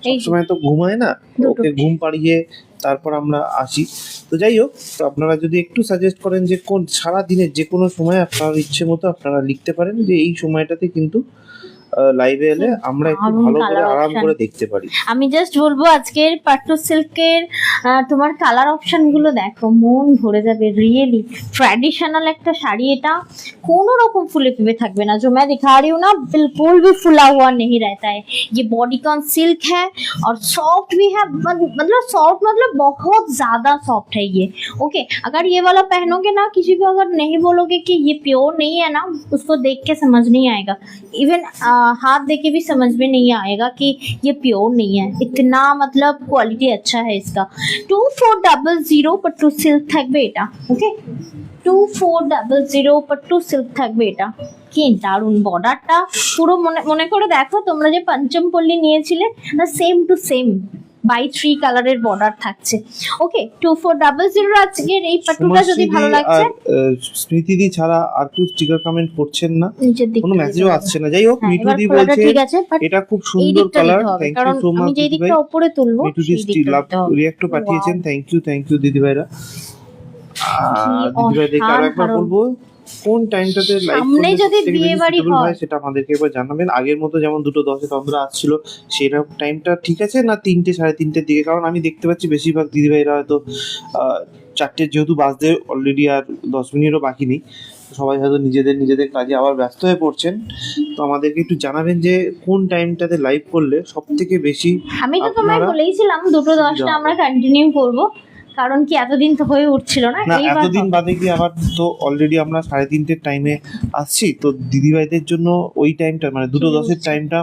B: সবসময় তো ঘুমায় না, ওকে ঘুম পাড়িয়ে তারপর আমরা আসি। তো যাই হোক, তো আপনারা যদি একটু সাজেস্ট করেন যে কোন সারা দিনের যে কোনো সময় আপনার ইচ্ছে মতো আপনারা লিখতে পারেন যে এই সময়টাতে কিন্তু লাইভে এলে আমরা একটু ভালো করে আরাম করে দেখতে পারি।
A: আমি জাস্ট বলবো আজকের পাট্টু সিল্কের তোমার কালার অপশন গুলো দেখো, মন ভরে যাবে। রিয়েলি ट्रेडिशनल একটা শাড়ি, এটা কোনো রকম ফুলে ফেপে থাকবে না। जो मैं दिखा रही हूँ ना बिल्कुल भी फुला हुआ नहीं रहता है। ये बॉडीकॉन सिल्क है और सॉफ्ट भी है, मतलब सॉफ्ट मतलब बहुत ज्यादा सॉफ्ट है ये। ओके, अगर ये वाला पहनोगे ना, किसी को अगर नहीं बोलोगे कि ये प्योर नहीं है ना, उसको देख के समझ नहीं आएगा। इवन हाथ देके भी समझ में नहीं आएगा कि ये प्योर नहीं है, इतना मतलब क्वालिटी अच्छा है इसका। 2400 पट्टू सिल्क থাকবে এটা, ওকে 2400 पट्टू सिल्क থাকবে এটা। কি দারুন বর্ডারটা, পুরো মনে করে দেখো তোমরা যে পঞ্চম পল্লী নিয়েছিলে না, সেম টু সেম বাই 3 কালারের বর্ডার থাকছে। ওকে 2400 আজকের এই পাট্টুটা যদি ভালো লাগছে।
B: স্মৃতি দি ছাড়া আর কেউ স্টিকার কমেন্ট করছেন না, কোনো মেসেজও আসছে না। যাই হোক, মিঠু দি বলছে এটা খুব সুন্দর colour, thank you so much.
A: আমি যেই দিকটা উপরে তুলবো
B: মিঠু দি লাভ রিঅ্যাক্ট পাঠিয়েছেন, থ্যাংক ইউ দিদি ভাইরা। দিদিভাইদেরকে আরো একবার
A: অসাধারণ।
B: বলবো কোন টাইমটাতে লাইভ
A: সামনে যদি বিয়ে বাড়ি হয়
B: সেটা আমাদেরকে একবার জানাবেন। আগের মতো যেমন 2:10 তন্দ্রা আসছিল সেরকম টাইমটা ঠিক আছে না 3টে 3:30-র দিকে? কারণ আমি দেখতে পাচ্ছি বেশিরভাগ দিদিভাইরা হয়তো 4টে যেহেতু বাজতে অলরেডি আর 10 মিনিটও বাকি নেই, সবাই হয়তো নিজেদের কাজে আবার ব্যস্ত হয়ে পড়ছেন। তো আমাদেরকে একটু জানাবেন যে কোন টাইমটাতে লাইভ করলে সব থেকে বেশি
A: আমি তো তোমায়
B: আপনারা
A: বলেইছিলাম 2:10টা আমরা কন্টিনিউ করব, কারণ কি এতদিন তো হয়ে উঠছিল না,
B: না
A: এইবার
B: এতদিন বাদে কি আবার তো অলরেডি আমরা 3:30-র টাইমে আসছি, তো দিদিভাইদের জন্য ওই টাইমটা মানে 2:10-এর টাইমটা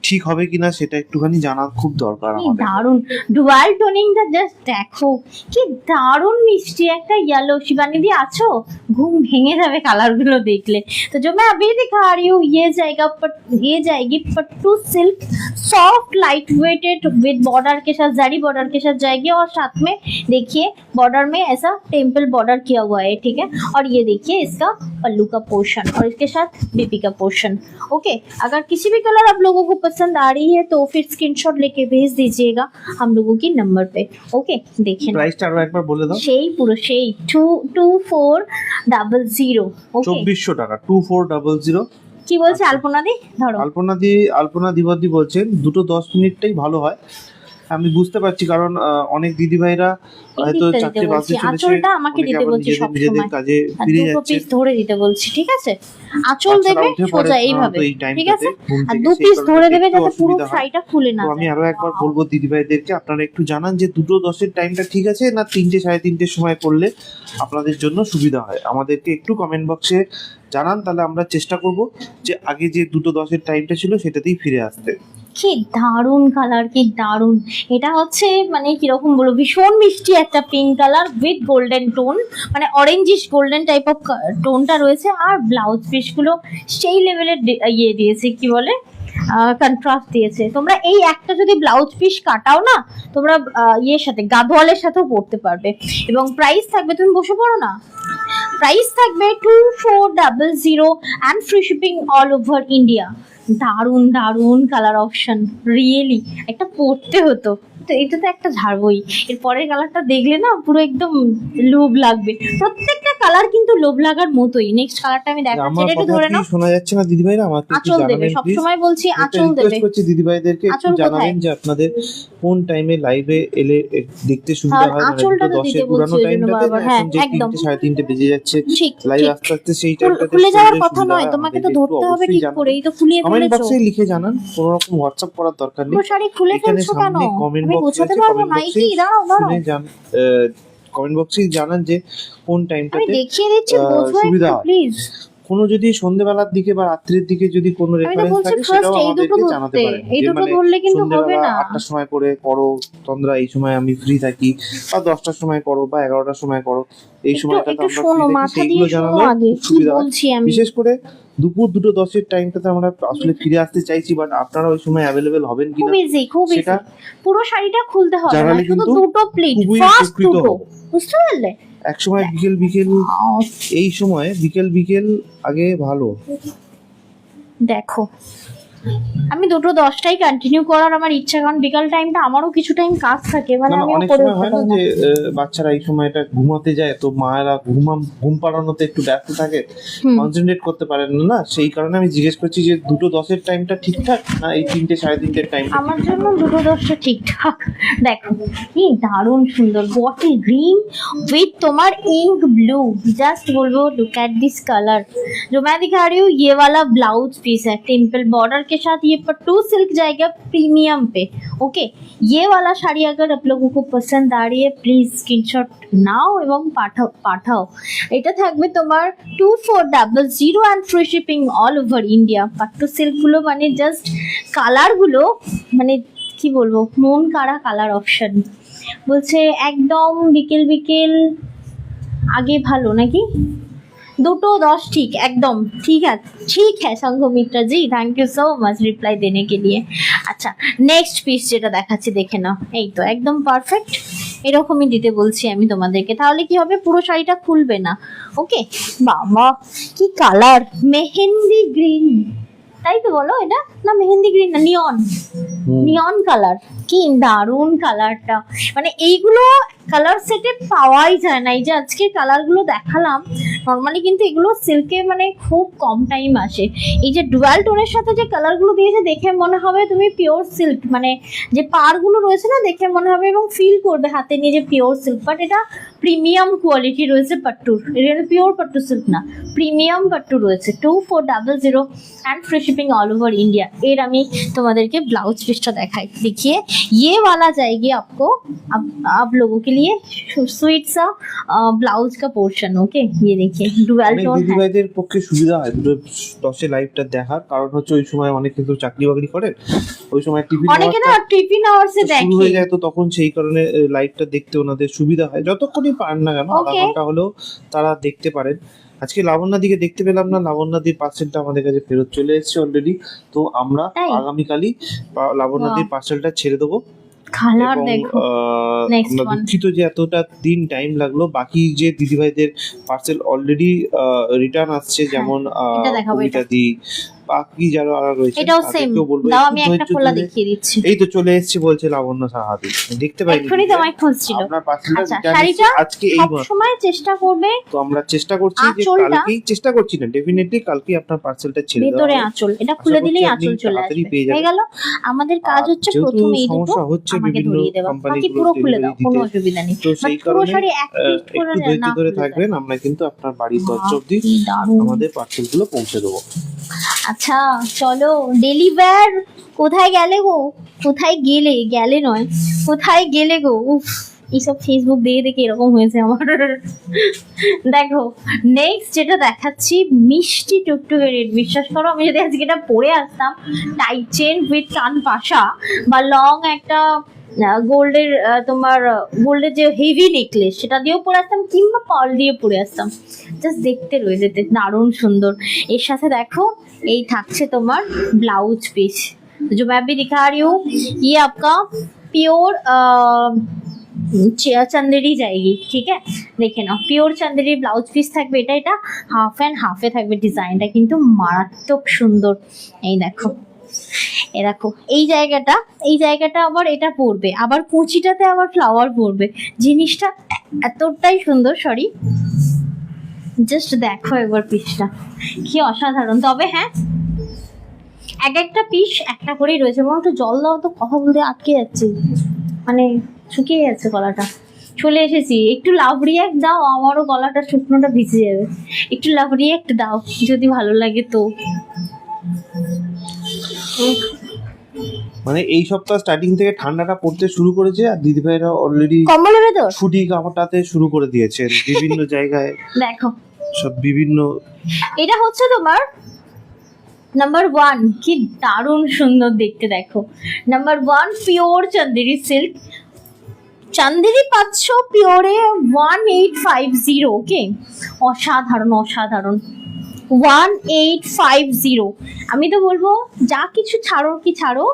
B: ঠিক হবে কিনা সেটা একটুখানি জানা খুব দরকার
A: কি
B: আমাদের।
A: দারুন ডুয়াল টোনিংটা, জাস্ট দেখো কি দারুন মিষ্টি একটা येलो। শিবানিদি আছো? ঘুম ভেঙে যাবে কালার গুলো देखले। तो जो मैं अभी दिखा रही हूँ ये जाएगी pattu silk, soft light weighted with border के साथ, जरी बॉर्डर के साथ जाएगी, और साथ में देखिए बॉर्डर में ऐसा टेम्पल बॉर्डर किया हुआ है, ठीक है। और ये देखिए इसका पल्लू का पोर्शन और इसके साथ बीपी का पोर्शन। ओके, अगर किसी भी कलर आप लोगों को पसंद आ रही है तो फिर स्क्रीनशॉट लेके भेज दीजिएगा हम लोगों की नंबर पे। ओके, देखिए ना
B: প্রাইসটা আরো একবার বলে দাও।
A: সেই পুরো সেই 2400। ওকে,
B: 2400 টাকা 2400।
A: কি বলছে আলপনা দি? ধরো
B: আলপনা দিবদি বলছেন 2:10 ভালো হয়। আমি বুঝতে পারছি, কারণ অনেক দিদিভাইরা হয়তো
A: দিতে
B: 4টে বাজতে
A: বলছি,
B: চলেছে,
A: আঁচলটা আমাকে
B: অনেকে
A: দিতে
B: আবার
A: বলছি সব
B: নিজেদের
A: সময়।
B: কাজে
A: আর
B: ফিরে
A: দুটো
B: যাচ্ছে।
A: পিস ধরে দিতে বলছি, ঠিক আছে? আঁচল
B: বাচ্চারা
A: দেবে
B: উঠে পড়ে
A: সোজা
B: সাধারণত
A: এইভাবে,
B: এই
A: ঠিক আছে?
B: টাইমটাতে ঘুম
A: আর
B: থেকে,
A: দু
B: সেই
A: পিস
B: কারণে
A: ধরে দেবে
B: একটু
A: যাতে পুরো
B: অসুবিধা হয়।
A: ফ্রাইটা খুলে না
B: তো আমি
A: যায়।
B: আরো একবার বলবো দিদিভাইদেরকে আপনারা একটু জানান যে 2:10-এর টাইমটা ঠিক আছে না 3টে 3:30-র সময় করলে আপনাদের জন্য সুবিধা হয়। আমাদেরকে একটু কমেন্ট বক্সে জানান, তাহলে আমরা চেষ্টা করব যে আগে যে 2:10-এর টাইমটা ছিল সেটাতেই ফিরে আসতে।
A: কি দারুন কালার, কি দারুন। এটা হচ্ছে মানে কিরকম বলবো, ভীষণ মিষ্টি একটা pink colour with golden tone, মানে অরেঞ্জিশ গোল্ডেন টাইপ অফ টোনটা রয়েছে। আর ব্লাউজ পিসগুলো সেই লেভেলের ইয়ে দিয়েছে, কি বলে, কন্ট্রাস্ট দিয়েছে। তোমরা এই একটা যদি ব্লাউজ পিস কাটাও না, তোমরা ইয়ের সাথে গাদোয়ালের সাথেও পরতে পারবে। এবং প্রাইস থাকবে, তুমি বসে পড়ো না, প্রাইস থাকবে 2400 and free shipping all over India. দারুন দারুন কালার অপশন, রিয়েলি একটা পড়তে হতো। তো এটা তো একটা ঝাড়বই, এর পরের কালারটা দেখলে না পুরো একদম লোভ লাগবে। প্রত্যেকটা কালার কিন্তু লোভ লাগার মতোই। নেক্সট কালারটা আমি দেখাচ্ছি,
B: আমার
A: এটা একটু
B: কথা
A: ধরে
B: কি
A: নাও।
B: শোনা যাচ্ছে না দিদিভাইরা? আমাকে একটু
A: আঁচল দেবে,
B: জানাবেন প্লিজ।
A: সবসময় বলছি আঁচল দেবে।
B: রিকোয়েস্ট করছি দিদিভাইদেরকে একটু
A: আঁচল কোথায়?
B: জানাবেন যে আপনাদের কোন টাইমে লাইভে এলে দেখতে সুবিধা
A: আর
B: হয়। মানে
A: আঁচলটা তো
B: 2:10-এর
A: দিতে
B: পুরানো
A: বলছি ওই জন্য
B: টাইমটাতে,
A: বারবার। হ্যাঁ,
B: এখন যে
A: একদম
B: 3টে 3:30 বেজে যাচ্ছে
A: ঠিক
B: লাইভ
A: ঠিক।
B: আস্তে আস্তে, সেই টাইমটাতে
A: খুলে যাওয়ার
B: করলে
A: কথা
B: সুবিধা
A: নয়,
B: হয়।
A: তোমাকে তো
B: আমাদেরকে
A: ধরতে
B: একটু
A: হবে
B: অবশ্যই
A: ঠিক
B: জানাবেন।
A: করে। এই তো ফুলিয়ে
B: কমেন্ট
A: ফেলেছো,
B: বক্সে লিখে জানান, কোনো রকম হোয়াটসঅ্যাপ করার দরকার নেই।
A: পুরো শাড়ি খুলে
B: এখানে
A: ফেলছো কেন?
B: সামনে কমেন্ট
A: আমি
B: বক্স
A: বোঝাতে
B: আছে,
A: পারবো
B: কমেন্ট
A: না। এই
B: বক্সে
A: কি, দাঁড়াও দাঁড়াও,
B: শুনে যান, কমেন্ট বক্সে জানান যে কোন
A: আমি
B: টাইমটাতে
A: দেখিয়ে দিচ্ছি, বোঝো
B: সুবিধা
A: একটু
B: হয়।
A: প্লিজ।
B: কোনো যদি সন্ধ্যেবেলার দিকে বা রাত্রির দিকে যদি কোনো
A: আমি তো
B: রেফারেন্স
A: বলছি
B: থাকে
A: ফার্স্ট
B: সেটাও
A: এই দুটো
B: আমাদেরকে জানাতে
A: ধরতে,
B: পারেন।
A: এই
B: যে
A: দুটো
B: মানে
A: ধরলে কিন্তু হবে
B: সন্ধ্যেবেলা
A: না।
B: 8টার সময় করে করো তন্দ্রা, এই সময় আমি ফ্রি থাকি, বা 10টার সময় করো বা 11টার সময় করো, এই
A: একটু
B: সময়টাতে
A: একটু
B: আমরা
A: শোনো,
B: ফ্রি থাকি,
A: মাথা
B: সেইগুলো
A: দিয়ে শোনো
B: জানালে
A: আগে
B: খুব
A: কি
B: সুবিধা হয়।
A: বলছি আমি।
B: বিশেষ করে দুপুর 2:10-এর টাইমটাতে আমরা আসলে ফিরে আসতে চাইছি, বাট আপনারা ওই সময় অ্যাভেলেবেল হবেন
A: খুব
B: কিনা
A: ইজি, খুব ইজি।
B: সেটা
A: পুরো শাড়িটা খুলতে হবে না,
B: জানালে
A: শুধু
B: কিন্তু
A: দুটো প্লিট,
B: খুবই
A: ফার্স্ট
B: উপকৃত
A: দুটো,
B: হব।
A: বুঝতে পারলে?
B: এক সময় বিকেল এই সময় বিকেল আগে ভালো।
A: দেখো আমি 2:10টাই কন্টিনিউ করার আমার ইচ্ছা, কারণ বিকাল টাইমটা আমারও কিছু টাইম কাজ থাকে, মানে
B: না,
A: আমি
B: অনেক
A: করে
B: সময়
A: উঠতে
B: হয় না
A: পারি না।
B: যে বাচ্চারা এই সময়টা ঘুমাতে যায়, তো মায়েরা ঘুম পাড়ানোতে একটু ব্যস্ত থাকে, কনসেন্ট্রেট করতে পারেন না। সেই কারণে আমি জিজ্ঞেস করছি যে 2:10-এর টাইমটা ঠিকঠাক না এই 3টে 3:30-এর টাইম?
A: আমার জন্য 2:10টা ঠিকঠাক। দেখো কি দারুণ সুন্দর বটল গ্रीन विथ তোমার इंक ब्लू। जस्ट बोलबो लुक एट दिस कलर जो मैं दिखा रही हूँ, ये वाला ब्लाउज पीस है टेम्पल बॉर्डर के साथ, ये पट्टू सिल्क जाएगा प्रीमियम पे। ओके, ये वाला শাড়ি अगर आप लोगों को पसंद आ रही है प्लीज स्क्रीनशॉट নাও এবং পাঠাও। এটা থাকবে তোমার 2400 and free shipping all over India. Pattu সিল্কগুলো মানে জাস্ট কালারগুলো মানে কি বলবো, মন কাড়া কালার অপশন। বলছে একদম বিকেল আগে ভালো নাকি? 2:10 ठीक, एकदम ठीक है Sanghamitra ji, thank you so much reply देने के लिए। अच्छा नेक्स्ट পিস যেটা দেখাচ্ছি দেখে নাও, এই তো একদম পারফেক্ট এরকমই দিতে বলছি আমি তোমাদেরকে, তাহলে কি হবে পুরো শাড়িটা খুলবে না। ওকে, বাবা কি কালার, মেহেন্দি গ্রিন, তাই তো বলো, এটা না মেহেন্দি গ্রিন না নিয়ন, নিয়ন কালার, কি দারুন কালারটা। মানে এইগুলো কালার সেটে পাওয়াই যায় না। এই যে আজকে কালার গুলো দেখালাম, নর্মালি কিন্তু এগুলো সিল্কে মানে খুব কম টাইম আসে। এই যে ডুয়াল টোনের সাথে যে কালার গুলো দিয়েছে, দেখে মনে হবে তুমি পিওর সিল্ক, মানে যে পার গুলো রয়েছে না, দেখে মনে হবে এবং ফিল করবে হাতে নিয়ে যে পিওর সিল্ক। বাট এটা প্রিমিয়াম কোয়ালিটি রয়েছে পাট্টুর, এটা পিওর পাট্টু সিল্ক না, প্রিমিয়াম পাট্টু রয়েছে। 2400 and free shipping all over India. এর আমি তোমাদেরকে ব্লাউজ পিসটা দেখাই, देखिए ये वाला जाएगी आपको, आप लोगों के लिए स्वीट सा ब्लाउज का पोर्शन। ओके ये देखिए डुअल
B: অনেক
A: टोन है।
B: দিদিভাইদের পক্ষে সুবিধা হয় দুটো 10 লাইভটা দেখার, কারণ হচ্ছে ওই সময় অনেক কিন্তু চাকরি বাকরি করেন, ওই সময় টিফিন
A: অনেকে না টিফিন আওয়ার্সে
B: শুরু
A: দেখে,
B: হয়ে যায়, তো তখন সেই কারণে লাইভটা দেখতে ওনাদের সুবিধা হয়। যতক্ষণই পান না কেন, আধা
A: Okay.
B: ঘন্টা হলেও তারা দেখতে পারেন। আজকে লাবণ্যা দিকে দেখতে পেলাম না, লাবণ্যাদির পার্সেলটা আমাদের কাছে ফেরত চলে এসেছে অলরেডি। তো আমরা
A: তাই?
B: আগামীকালই লাবণ্যাদির পার্সেলটা ছেড়ে দেবো।
A: কালার
B: এবং,
A: দেখো Next
B: আমরা
A: one.
B: দুঃখিত যে এতটা দিন টাইম লাগলো। বাকি যে দিদিভাইদের পার্সেল অলরেডি রিটার্ন আসছে, যেমন
A: এটা দেখাবো,
B: কবিতা দি, বাকি যারা রয়েছে
A: এটাও সেম
B: তাদেরকেও বলবো
A: দাও,
B: একটু
A: আমি একটা
B: ধৈর্য
A: খোলা
B: ধরে।
A: দেখিয়ে দিচ্ছি।
B: এই তো চলে এসেছে বলছে লাবণ্য সাহাদি, দেখতে পাইনি
A: এক্ষুনি তোমায় খুঁজছিল।
B: আপনার পার্সেলটা
A: আচ্ছা,
B: return
A: শাড়িটা
B: এসেছে আজকে এই
A: সব সময় চেষ্টা করবে
B: তো আমরা চেষ্টা করছি যে
A: আঁচলটা-
B: কালকেই, চেষ্টা করছি না, ডেফিনেটলি কালকেই আপনার পার্সেলটা ছেড়ে দেওয়া
A: ভেতরে
B: হবে।
A: আঁচল, এটা খুলে
B: আশা
A: দিলেই
B: করছি
A: আঁচল
B: আপনি
A: চলে
B: তাড়াতাড়ি
A: আসবে,
B: পেয়ে যাবেন।
A: হয়ে গেল। আমাদের কাজ
B: আর
A: হচ্ছে
B: যেহেতু
A: প্রথমে এই দুটো
B: সমস্যা হচ্ছে
A: আমাকে
B: বিভিন্ন
A: ধরিয়ে দেওয়া,
B: কোম্পানিগুলো
A: বাকি পুরো খুলে দাও,
B: delivery
A: কোনো
B: দিতে,
A: অসুবিধা নেই।
B: তো সেই
A: But পুরো
B: কারণে
A: শাড়ি এক পিস করে
B: একটু ধৈর্য
A: না
B: ধরে
A: খুলে
B: থাকবেন, আমরা কিন্তু আপনার বাড়ির দরজা অব্দি
A: কি দারুণ।
B: আমাদের পার্সেলগুলো পৌঁছে দেবো।
A: আচ্ছা চলো, ডেলিভার কোথায় গেলে গো, কোথায় গেলে, গেলে নয় কোথায় গেলে গো। উফ, এইসব ফেসবুক দেখে দেখে এরকম হয়েছে আমার। দেখো নেক্সট যেটা দেখাচ্ছি, মিষ্টি টুকটুকে রেড। বিশ্বাস করো, আমি যদি আজকে এটা পরে আসতাম, টাইট চেন উইথ কান পাশা বা লং একটা গোল্ডের, তোমার গোল্ডের যে হেভি নেকলেস, সেটা দিয়েও পরে আসতাম, কিংবা পার্ল দিয়ে পরে আসতাম, জাস্ট দেখতে রয়ে যেতে দারুণ সুন্দর। এর সাথে দেখো এই থাকছে তোমার ब्लाउज पीस, जो मैं भी दिखा रही हूँ, ये आपका प्योर चंदेरी जाएगी। ठीक है, দেখে নাও, পিওর চান্দেরি ব্লাউজ পিস থাকবে। এটা এটা হাফ অ্যান্ড হাফে থাকবে, ডিজাইনটা কিন্তু মারাত্মক সুন্দর। এই দেখো, এ দেখো এই জায়গাটা, এই জায়গাটা আবার এটা পড়বে, আবার কুচিটাতে আবার ফ্লাওয়ার পড়বে, জিনিসটা এতটাই সুন্দর। সরি, জাস্ট দেখো একবার পিসটা কি অসাধারণ। তবে হ্যাঁ, এক একটা পিস একটা করেই রয়েছে। এবং একটু জল দাও তো, কথা বলতে আটকে যাচ্ছে, মানে শুকিয়ে যাচ্ছে গলাটা। চলে এসেছি, একটু লাভ রিয়াক্ট দাও, আমারও গলাটা শুকনোটা ভিজে যাবে। একটু লাভ রিয়াক্ট দাও যদি ভালো লাগে তো।
B: মানে এই সপ্তাহ স্টার্টিং থেকে ঠান্ডাটা পড়তে শুরু করেছে, আর দিদিভাইরা অলরেডি
A: কম্বলের ভেতর
B: ছুটি কাপড়টাতে শুরু করে দিয়েছেন বিভিন্ন জায়গায়,
A: দেখো,
B: সব বিভিন্ন।
A: এটা হচ্ছে তোমার নাম্বার 1, কি দারুণ সুন্দর দেখতে। দেখো number 1 pure Chanderi silk, Chanderi পাচ্ছ পিওরে 1850। ওকে, অসাধারণ অসাধারণ 1850। আমি তো বলবো যা কিছু ছাড়ো কি ছাড়ো,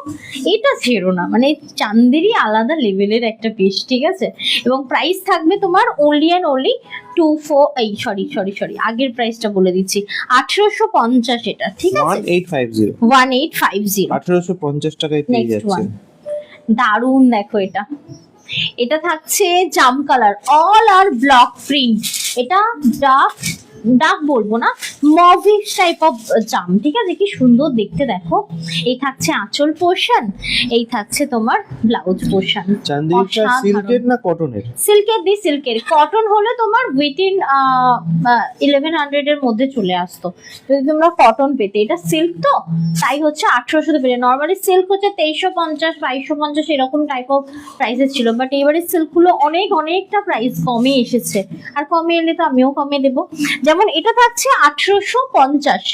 A: এটা ছেড়ো না, মানে চান্দেরি আলাদা লেভেলের একটা পিস। ঠিক আছে, এবং প্রাইস থাকবে তোমার অনলি অ্যান্ড অনলি 24, এই সরি সরি সরি, আগের প্রাইসটা বলে দিচ্ছি, 1850 এটা। ঠিক আছে,
B: 1850
A: 1850।
B: 1850 টাকায় পেয়ে
A: নেক্সট ওয়ান,
B: যাচ্ছে।
A: দারুণ দেখো এটা, এটা থাকছে জাম কালার, অল আর ব্লক প্রিন্ট। এটা ডার্ক ডার্ক বলবো না, মভিশ টাইপ অফ জাম। ঠিক আছে, কি সুন্দর দেখতে দেখো। এই থাকছে আঁচল পোর্শন, এই থাকছে তোমার ব্লাউজ পোর্শন।
B: চান্দেরিটা সিল্কের না কটনের?
A: সিল্কের দি সিল্কের, কটন হলে তোমার উইথিন 1100 এর মধ্যে চলে আসতো যদি তোমরা কটন পেতে। এটা সিল্ক তো তাই হচ্ছে 1800 পেলে। নর্মালি সিল্ক হচ্ছে 2350 2250 এরকম টাইপ অফ প্রাইসেস ছিল, বাট এবারে সিল্কগুলো অনেক অনেকটা প্রাইস কমে এসেছে, আর কমে এলে তো আমিও কমে দেবো। যেমন এটা থাকছে 1850,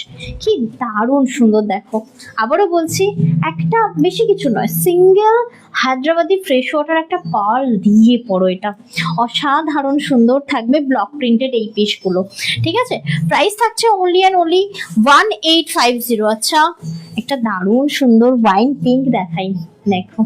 A: কি দারুণ সুন্দর দেখো। আবারও বলছি, একটা বেশি কিছু নয়, সিঙ্গেল হায়দ্রাবাদি ফ্রেশ ওয়াটার একটা পার্ল দিয়ে পড়ো, এটা অসাধারণ সুন্দর থাকবে। ব্লক প্রিন্টেড এই পিসগুলো। ঠিক আছে, প্রাইস থাকছে অনলি অ্যান্ড অনলি 1850। আচ্ছা, একটা দারুণ সুন্দর ওয়াইন পিঙ্ক দেখাই, দেখো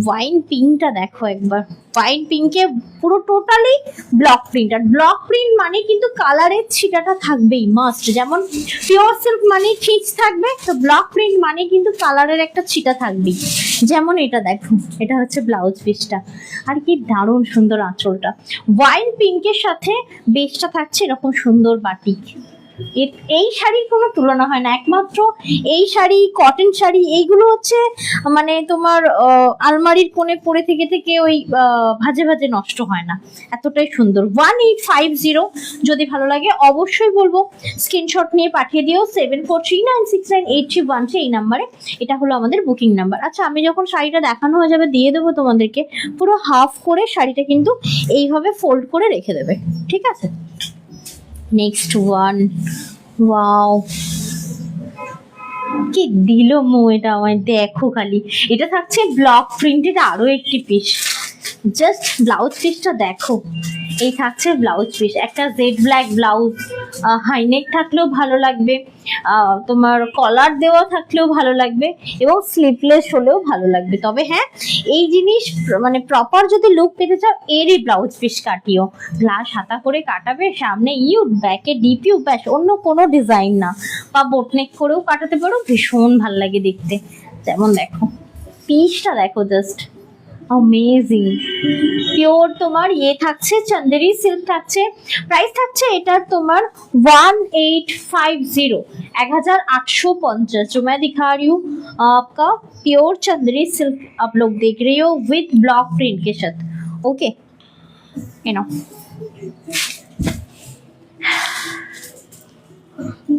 A: ওয়াইন পিঙ্কটা দেখো একবার, ওয়াইন পিঙ্কে পুরো টোটালি ব্লক প্রিন্ট। আর ব্লক প্রিন্ট মানে কিন্তু কালারের ছিটাটা থাকবেই মাস্ট, যেমন পিওর সিল্ক মানে ছিট থাকবে, তো ব্লক প্রিন্ট মানে কিন্তু কালারের একটা ছিটা থাকবেই। যেমন এটা দেখো, এটা হচ্ছে ব্লাউজ পিসটা, আর কি দারুণ সুন্দর আঁচলটা। ওয়াইন পিঙ্কের সাথে বেসটা থাকছে এরকম সুন্দর বাটিক। এই শাড়ির কোনো তুলনা হয় না, একমাত্র এই শাড়ি, কটন শাড়ি এইগুলো হচ্ছে মানে তোমার আলমারির কোণে পড়ে থেকে থেকে ওই ভাজে ভাজে নষ্ট হয় না, এতটাই সুন্দর। 1850, যদি ভালো লাগে অবশ্যই বলবো স্ক্রিনশট নিয়ে পাঠিয়ে দিও 7439698313 এই নাম্বারে। এটা হলো আমাদের বুকিং নাম্বার। আচ্ছা, আমি যখন শাড়িটা দেখানো হয়ে যাবে দিয়ে দেবো তোমাদেরকে, পুরো হাফ করে শাড়িটা কিন্তু এইভাবে ফোল্ড করে রেখে দেবে, ঠিক আছে? নেক্সট ওয়ান, ওয়াও কি দিল মো, এটা আমায় দেখো খালি। এটা থাকছে ব্লক প্রিন্টেড আরো একটি পিস, জাস্ট ব্লাউজ পিসটা দেখো। এই থাকছে ব্লাউজ পিস, একটা জেড ব্ল্যাক ব্লাউজ, হাইনেক থাকলেও ভালো লাগবে, তোমার কলার দেওয়া থাকলেও ভালো লাগবে, এবং স্লিভলেস হলেও ভালো লাগবে। তবে হ্যাঁ, এই জিনিস মানে প্রপার যদি লুক পেতে চাও, এরই ব্লাউজ পিস কাটিও। গ্লাস হাতা করে কাটাবে, সামনে ইউড, ব্যাকে ডিপ ইউ, ব্যাস, অন্য কোনো ডিজাইন না। বা বোটনেক করেও কাটাতে পারো, ভীষণ ভালো লাগে দেখতে। যেমন দেখো পিসটা দেখো, জাস্ট অ্যামেজিং। পিওর তোমার ইয়ে থাকছে, চন্দেরি সিল্ক থাকছে। প্রাইস থাকছে এটার তোমার 1850, 1850। जो मैं दिखा रही हूँ आपका प्योर चंदेरी सिल्क, आप लोग देख रहे हो विद ब्लॉक प्रिंट के साथ। ओके, you know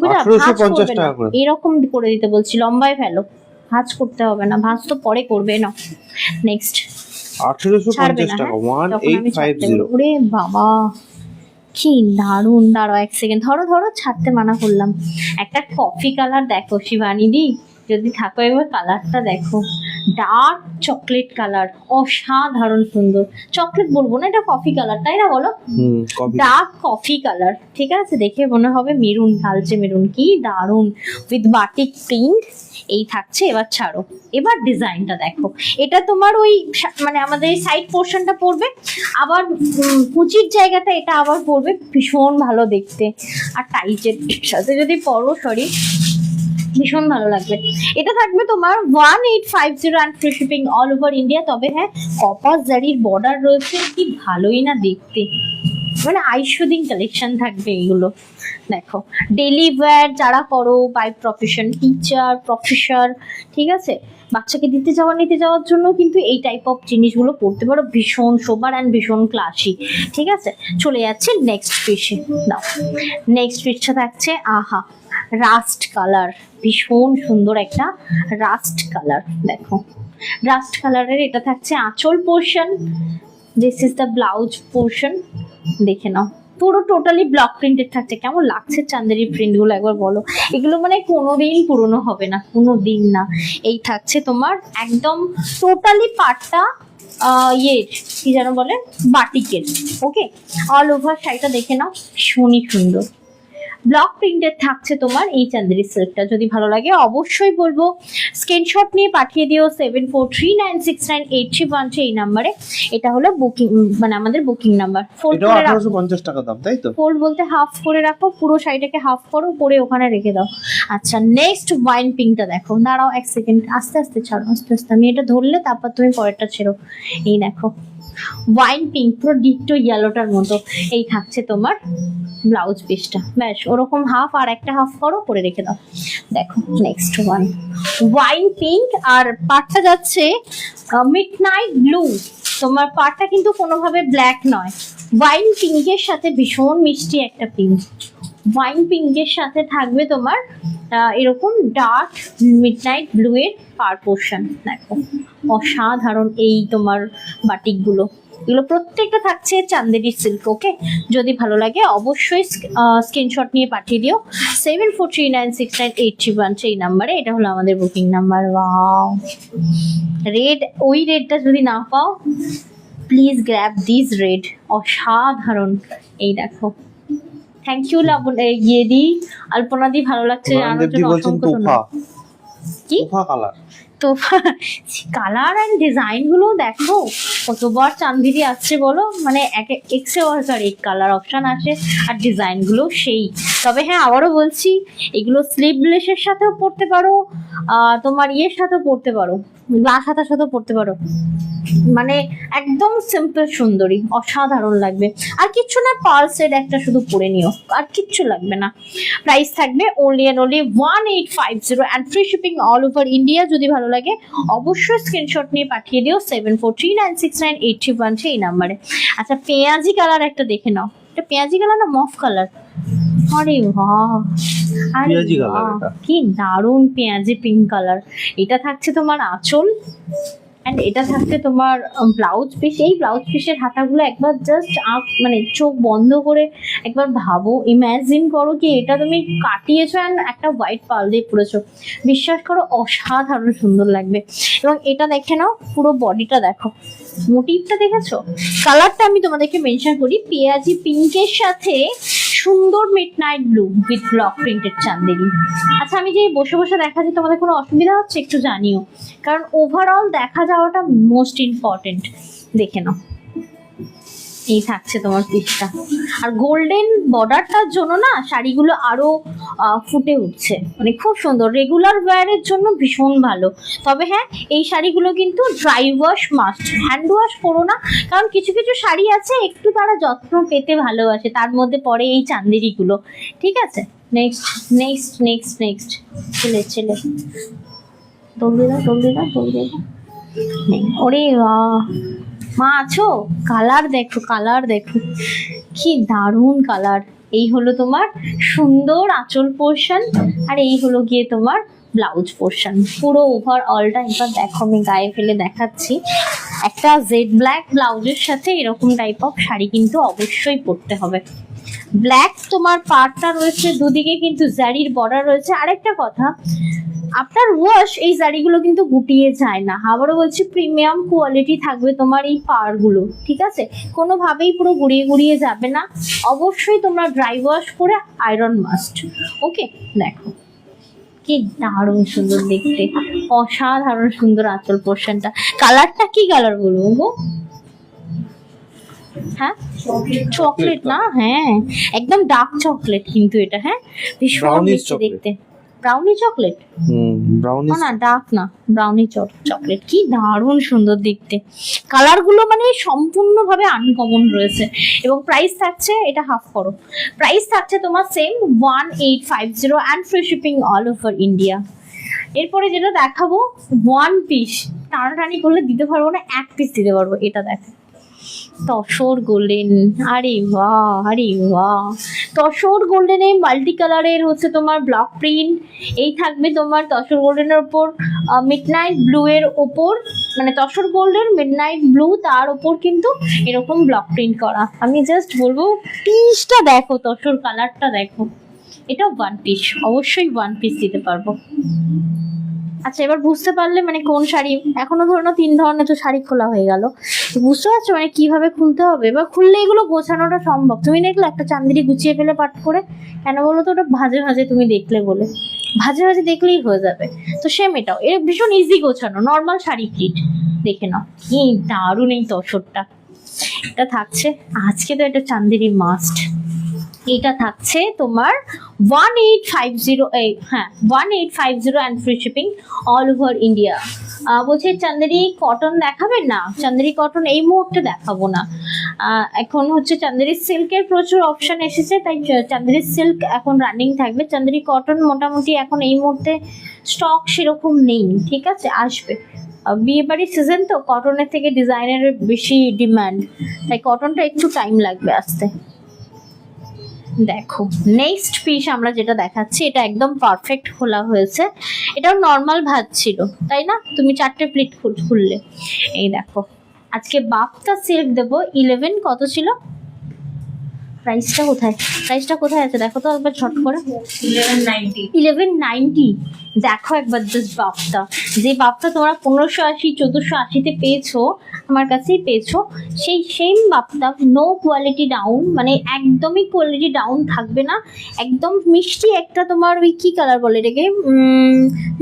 B: 1850 টাকা করে
A: এরকম করে দিতে বলছি, লম্বায় ফেলো, ভাঁজ করতে হবে না, ভাঁজ তো পরে করবে না। নেক্সট
B: 1850 টাকা, 1850।
A: ওরে বাবা কি দারুন, দাঁড়াও এক সেকেন্ড, ধরো ধরো, ছাড়তে মানা করলাম। একটা কফি কালার দেখো শিবানী দি, যদি থাকো একবার কালারটা দেখো, ডার্ক চকলেট কালার, অসাধারণ সুন্দর। চকলেট বলবো না, এটা কফি কালার, তাই না বলো? ডার্ক কফি কালার, ঠিক আছে? দেখে মনে হবে মেরুন, কালচে মেরুন, কি দারুন, উইথ বাটিক প্রিন্ট। এই থাকছে, এবার ছাড়ো, এবার ডিজাইনটা দেখো। এটা তোমার ওই মানে আমাদের সাইড পোর্শনটা পড়বে, আবার কুচির জায়গাটা এটা আবার পড়বে, ভীষণ ভালো দেখতে। আর টাইটের সাথে যদি পরো, সরি, ভীষণ ভালো লাগবে। এটা থাকবে তোমার 1850 and free shipping all over India. তবে হ্যাঁ, কপাস জারির বর্ডার রয়েছে, কি ভালোই না দেখতে, মানে আইশুদিং কালেকশন থাকবে এগুলো। দেখো ডেলি ওয়্যার যারা করো, বাই প্রফেশন, টিচার, প্রফেসর, ঠিক আছে, বাচ্চাকে দিতে যাওয়া নিতে যাওয়ার জন্য কিন্তু এই টাইপ অফ জিনিসগুলো পড়তে পারো, ভীষণ সোবার অ্যান্ড ভীষণ ক্লাসি, ঠিক আছে? চলে যাচ্ছে নেক্সট পিসে। দাও, নেক্সট পিসটা থাকছে আহা রাস্ট কালার, ভীষণ সুন্দর একটা রাস্ট কালার। দেখো রাস্ট কালারের এটা থাকছে আঁচল portion, this is the blouse portion. দেখে নাও, পুরো টোটালি ব্লক প্রিন্টেড থাকছে। কেমন লাগছে চান্দেরি প্রিন্টগুলো একবার বলো, এগুলো মানে কোনোদিন পুরনো হবে না, কোনো দিন না। এই থাকছে তোমার একদম টোটালি পাটটা ইয়ের কি যেন বলে, বাটিকের। ওকে, অল ওভার শাড়িটা দেখে নাও, ভীষণই সুন্দর। ব্লক প্রিন্টেড থাকছে তোমার এই চান্দেরি সিল্কটা। যদি ভালো লাগে অবশ্যই বলবো স্ক্রিনশট নিয়ে পাঠিয়ে দিও 7439698313 এই নাম্বারে। এটা হলো বুকিং মানে আমাদের বুকিং নাম্বার। ফোল্ড করে রাখো,
B: 1850 টাকা দাম, তাই তো?
A: ফোল্ড বলতে হাফ করে রাখো, পুরো শাড়িটাকে হাফ করো, পরে ওখানে রেখে দাও। আচ্ছা, নেক্সট ওয়াইন পিঙ্কটা দেখো। দাঁড়াও এক সেকেন্ড, আস্তে আস্তে ছাড়ো, আস্তে আস্তে, আমি এটা ধরলে তারপর তুমি পরেরটা ছেড়ো। এই দেখো ওয়াইন পিঙ্ক, পুরো ডিটো ইয়েলোটার মতো। এই থাকছে তোমার ব্লাউজ পিসটা, ব্যাস ওরকম হাফ, আর একটা হাফ করো, করে রেখে দাও। দেখো নেক্সট ওয়ান ওয়াইন পিঙ্ক, আর পাটটা যাচ্ছে মিডনাইট ব্লু। তোমার পাটটা কিন্তু কোনোভাবে ব্ল্যাক নয়, ওয়াইন পিঙ্কের সাথে ভীষণ মিষ্টি একটা পিঙ্ক। ওয়াইন পিঙ্কের সাথে থাকবে তোমার এরকম ডার্ক মিডনাইট ব্লু এর পার পোর্শন। দেখো অসাধারণ এই তোমার বাটিকগুলো, এগুলো প্রত্যেকটা থাকছে চান্দেরি সিল্ক। ওকে, যদি ভালো লাগে অবশ্যই স্ক্রিনশট নিয়ে পাঠিয়ে দিও 7439698313 এই নাম্বারে। এটা হলো আমাদের বুকিং নাম্বার। ওয়াও, রেড, ওই রেডটা যদি না পাও প্লিজ গ্র্যাব দিস রেড, অসাধারণ। এই দেখো, থ্যাংক ইউ ইয়ে দি, আলপনা দি, ভালো লাগছে জানার জন্য অসংখ্য ধন্যবাদ। কি
B: তোফা কালার,
A: তো কালার অ্যান্ড ডিজাইন গুলো দেখো কতবার চান্দিরি আসছে বলো, মানে এক্সে ওয়ার্কার এক কালার অপশন আসে আর ডিজাইন গুলো সেই। তবে হ্যাঁ আবারও বলছি, এগুলো স্লিভলেসের সাথেও পরতে পারো, তোমার ইয়ের সাথেও পরতে পারো, গ্লাস হাতার সাথেও পরতে পারো, মানে একদম সিম্পল সুন্দরী, অসাধারণ লাগবে। আর কিচ্ছু না, পার্ল সেট একটা শুধু পরে নিও, আর কিচ্ছু লাগবে না। প্রাইস থাকবে only and only 1850 and free shipping all over India। যদি ভালো লাগে অবশ্যই স্ক্রিনশট নিয়ে পাঠিয়ে দিও 74396981 এই নাম্বারে। আচ্ছা পেঁয়াজি কালার একটা দেখে নাও, এটা পেঁয়াজি কালার না মফ কালার? আরে বাহ, আরে
B: পেঁয়াজি কালার
A: বাহ,
B: এটা।
A: কি দারুণ পেঁয়াজি পিঙ্ক কালার। এটা থাকছে তোমার আঁচল, এন্ড এটা থাকছে তোমার ব্লাউজ পিস। এই ব্লাউজ পিসের হাতাগুলো একবার জাস্ট মানে চোখ বন্ধ করে একবার ভাবো, ইমাজিন করো কি এটা তুমি কাটিয়েছো অ্যান্ড একটা হোয়াইট পাল দিয়ে পরেছো, বিশ্বাস করো অসাধারণ সুন্দর লাগবে। এবং এটা দেখে নাও, পুরো বডিটা দেখো, মোটিভটা দেখেছো, কালারটা আমি তোমাদেরকে মেনশন করি, পেঁয়াজি পিঙ্কের সাথে সুন্দর midnight blue with block printed Chanderi. আচ্ছা আমি যে বসে বসে দেখাচ্ছি তোমাদের কোনো অসুবিধা হচ্ছে একটু জানিও, কারণ ওভারঅল দেখা যাওয়াটা মোস্ট ইম্পর্টেন্ট। দেখে নাও, এই থাকছে তোমার পিসটা, আর গোল্ডেন বর্ডারটার জন্য না শাড়িগুলো আরো ফুটে উঠছে, মানে খুব সুন্দর, রেগুলার ওয়্যারের জন্য ভীষণ ভালো। তবে হ্যাঁ এই শাড়িগুলো কিন্তু dry wash must, hand wash করো না, কারণ কিছু কিছু শাড়ি আছে একটু তারা যত্ন পেতে ভালোবাসে, তার মধ্যে পড়ে এই চান্দেরিগুলো। ঠিক আছে, নেক্সট নেক্সট নেক্সট নেক্সট ছেলে ছেলে দৌড়ে দাও দৌড়ে দাও দৌড়ে দাও। ওরে মা আছো, কালার দেখো, কালার দেখো, কি দারুণ কালার। এই হলো তোমার সুন্দর আঁচল পোর্শন, আর এই হলো গিয়ে তোমার ব্লাউজ পোর্শন। পুরো ওভারঅলটা এবার দেখো, আমি গায়ে ফেলে দেখাচ্ছি। একটা জেড ব্ল্যাক ব্লাউজের সাথে এরকম টাইপ অফ শাড়ি কিন্তু অবশ্যই পরতে হবে। ব্ল্যাক তোমার পাড়টা রয়েছে, দুদিকে কিন্তু জারির বর্ডার রয়েছে। আরেকটা কথা, আফটার ওয়াশ এই শাড়িগুলো কিন্তু গুটিয়ে যায় না, আবারও বলছি প্রিমিয়াম কোয়ালিটি থাকবে তোমার এই পাড়গুলো, ঠিক আছে, কোনোভাবেই পুরো গুড়িয়ে গুড়িয়ে যাবে না। অবশ্যই তোমরা ড্রাই ওয়াশ করে আয়রন মাস্ট। ওকে, দেখো কি দারুণ সুন্দর দেখতে, অসাধারণ সুন্দর আঁচল পোর্শনটা। কালারটা কি কালার বলবো গো? হ্যাঁ চকলেট না, হ্যাঁ একদম ডার্ক চকলেট কিন্তু এটা, হ্যাঁ ভীষণ
B: Brownies
A: মিষ্টি
B: chocolate।
A: দেখতে। ব্রাউনি চকলেট
B: ব্রাউনি
A: না, ডার্ক না, ব্রাউনি চকলেট। কি দারুণ সুন্দর দেখতে, কালারগুলো মানে সম্পূর্ণভাবে আনকমন রয়েছে। এবং প্রাইস থাকছে, এটা হাফ করো, প্রাইস থাকছে তোমার same 1850 and free shipping all over India. এরপরে যেটা দেখাবো ওয়ান পিস, টানাটানি করলে দিতে পারবো না, এক পিস দিতে পারবো। এটা দেখো তসর গোল্ডেন, আরে বাহ আরে বাহ, তসর গোল্ডেনে মাল্টি কালারের হচ্ছে তোমার ব্লক প্রিন্ট। এই থাকবে তোমার তসর গোল্ডেনের ওপর মিডনাইট ব্লু এর ওপর, মানে তসর গোল্ডেন মিডনাইট ব্লু, তার ওপর কিন্তু এরকম ব্লক প্রিন্ট করা। আমি জাস্ট বলবো পিসটা দেখো, তসর কালারটা দেখো, এটা ওয়ান পিস, অবশ্যই ওয়ান পিস দিতে পারবো। আচ্ছা এবার বুঝতে পারলে মানে কোন শাড়ি, এখনো ধরো 3 ধরনের তো শাড়ি খোলা হয়ে গেল, তো বুঝতে পারছো মানে কিভাবে খুলতে হবে। এবার খুললে এগুলো গোছানোটা সম্ভব। তুমি দেখলে একটা চান্দেরি গুছিয়ে ফেলে পাট করে, কেন বলো তো, ওটা ভাজে ভাজে তুমি দেখলে বলে, ভাজে ভাজে দেখলেই হয়ে যাবে। তো সেম এটাও, এর ভীষণ ইজি গোছানো, নর্মাল শাড়ি কিট। দেখে নাও কি দারুণ এই তসরটা, এটা থাকছে আজকে তো এটা চান্দেরি মাস্ট। এটা থাকছে তোমার 1850, হ্যাঁ 1850 and free shipping all over India. বলছে চান্দেরি কটন দেখাবেন না, চান্দেরি কটন এই মুহূর্তে দেখাবো না, এখন হচ্ছে চান্দেরি সিল্কের প্রচুর অপশন এসেছে, তাই চান্দেরি সিল্ক এখন রানিং থাকবে। চান্দেরি কটন মোটামুটি এখন এই মুহূর্তে স্টক সেরকম নেই, ঠিক আছে, আসবে। বিয়ে বাড়ির সিজন তো, কটনের থেকে ডিজাইনের বেশি ডিমান্ড, তাই কটনটা একটু টাইম লাগবে আসতে। দেখো নেক্সট পিস আমরা যেটা দেখাচ্ছি, এটা একদম পারফেক্ট খোলা হয়েছে, এটাও নর্মাল ভাঁজ ছিল তাই না, তুমি 4টে প্লিট খুললে। এই দেখো আজকে বাপ্তা সিল্ক দেবো 11, কত ছিল প্রাইসটা কোথায়, প্রাইসটা কোথায় আছে দেখো তো একবার ঝট করে।
C: 1190
A: 1190। দেখো একবার জাস্ট বাপটা, যে বাপটা তোমরা 1580 1480-তে পেয়েছো আমার কাছেই পেয়েছো, সেই সেম বাপটা নো কোয়ালিটি ডাউন, মানে একদমই কোয়ালিটি ডাউন থাকবে না, একদম মিষ্টি একটা তোমার ওই কি কালার বলে এটাকে,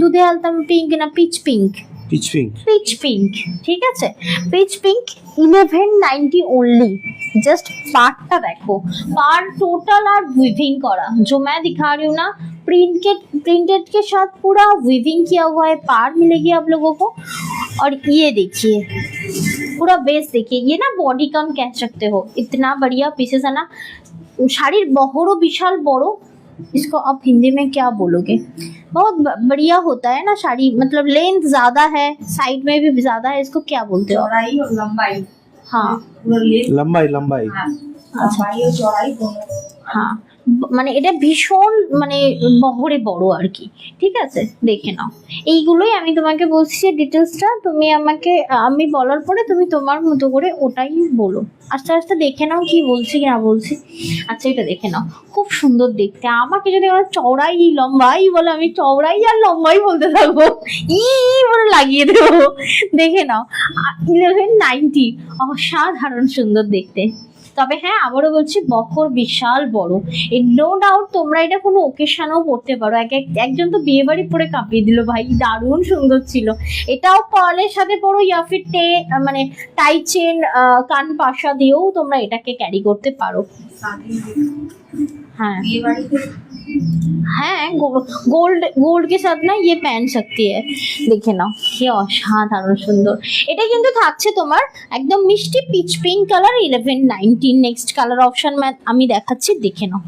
A: দুধে আলতাম পিঙ্ক না pitch pink,
B: pitch pink.
A: Pitch pink, ठीक है पिच पिंक 1190 ओनली। जस्ट पार्टটা দেখো, पार टोटल और वीविंग करा जो मैं दिखा रही हूँ ना, प्रिंटेड के साथ पूरा वीविंग किया हुआ है, पार मिलेगी आप लोगों को। और ये देखिए पूरा बेस देखिए, ये ना बॉडी कम कह सकते हो, इतना बढ़िया पीसेस है ना। শাড়ির বহরও বিশাল বড়, इसको आप हिंदी में क्या बोलोगे, बहुत बढ़िया होता है ना साड़ी, मतलब लेंथ ज्यादा है, साइड में भी ज्यादा है, इसको क्या बोलते हो?
C: चौड़ाई और लंबाई,
A: हाँ
C: पूरा लेंथ,
B: লম্বাই লম্বাই।
C: हाँ, लंबाई और चौड़ाई दोनों।
A: হ্যাঁ মানে এটা ভীষণ মানে বহরে বড় আর কি, ঠিক আছে দেখে নাও। এইগুলোই আমি তোমাকে বলছি ডিটেলসটা, তুমি আমাকে আমি বলার পরে তুমি তোমার মতো করে ওটাই বলো, আস্তে আস্তে দেখে নাও কি বলছি কি না বলছি। আচ্ছা এটা দেখে নাও, খুব সুন্দর দেখতে। আমাকে যদি ওরা চওড়াই লম্বাই বলে, আমি চওড়াই আর লম্বাই বলতে থাকবো, ই বলে লাগিয়ে দেবো। দেখে নাও 1190, অসাধারণ সুন্দর দেখতে। তবে হ্যাঁ আবারও বলছি বহর বিশাল বড়, নো ডাউট তোমরা এটা কোনো ওকেশনেও পড়তে পারো। একজন তো বিয়ে বাড়ি পরে কাঁপিয়ে দিল ভাই, দারুণ সুন্দর ছিল। এটাও পার্লের সাথে পরো, ইয়া ফির মানে টাই চেন কান পাশা দিয়েও তোমরা এটাকে ক্যারি করতে পারো।
C: शादी
A: হ্যাঁ
C: बिये बाड़ी के
A: হ্যাঁ গোল্ড কে সাথ না ये पहन सकती है। দেখে নাও কি অসাধারণ সুন্দর। এটা কিন্তু থাকছে তোমার একদম মিষ্টি pitch pink colour 1190। Next colour option আমি দেখাচ্ছি, দেখে নাও।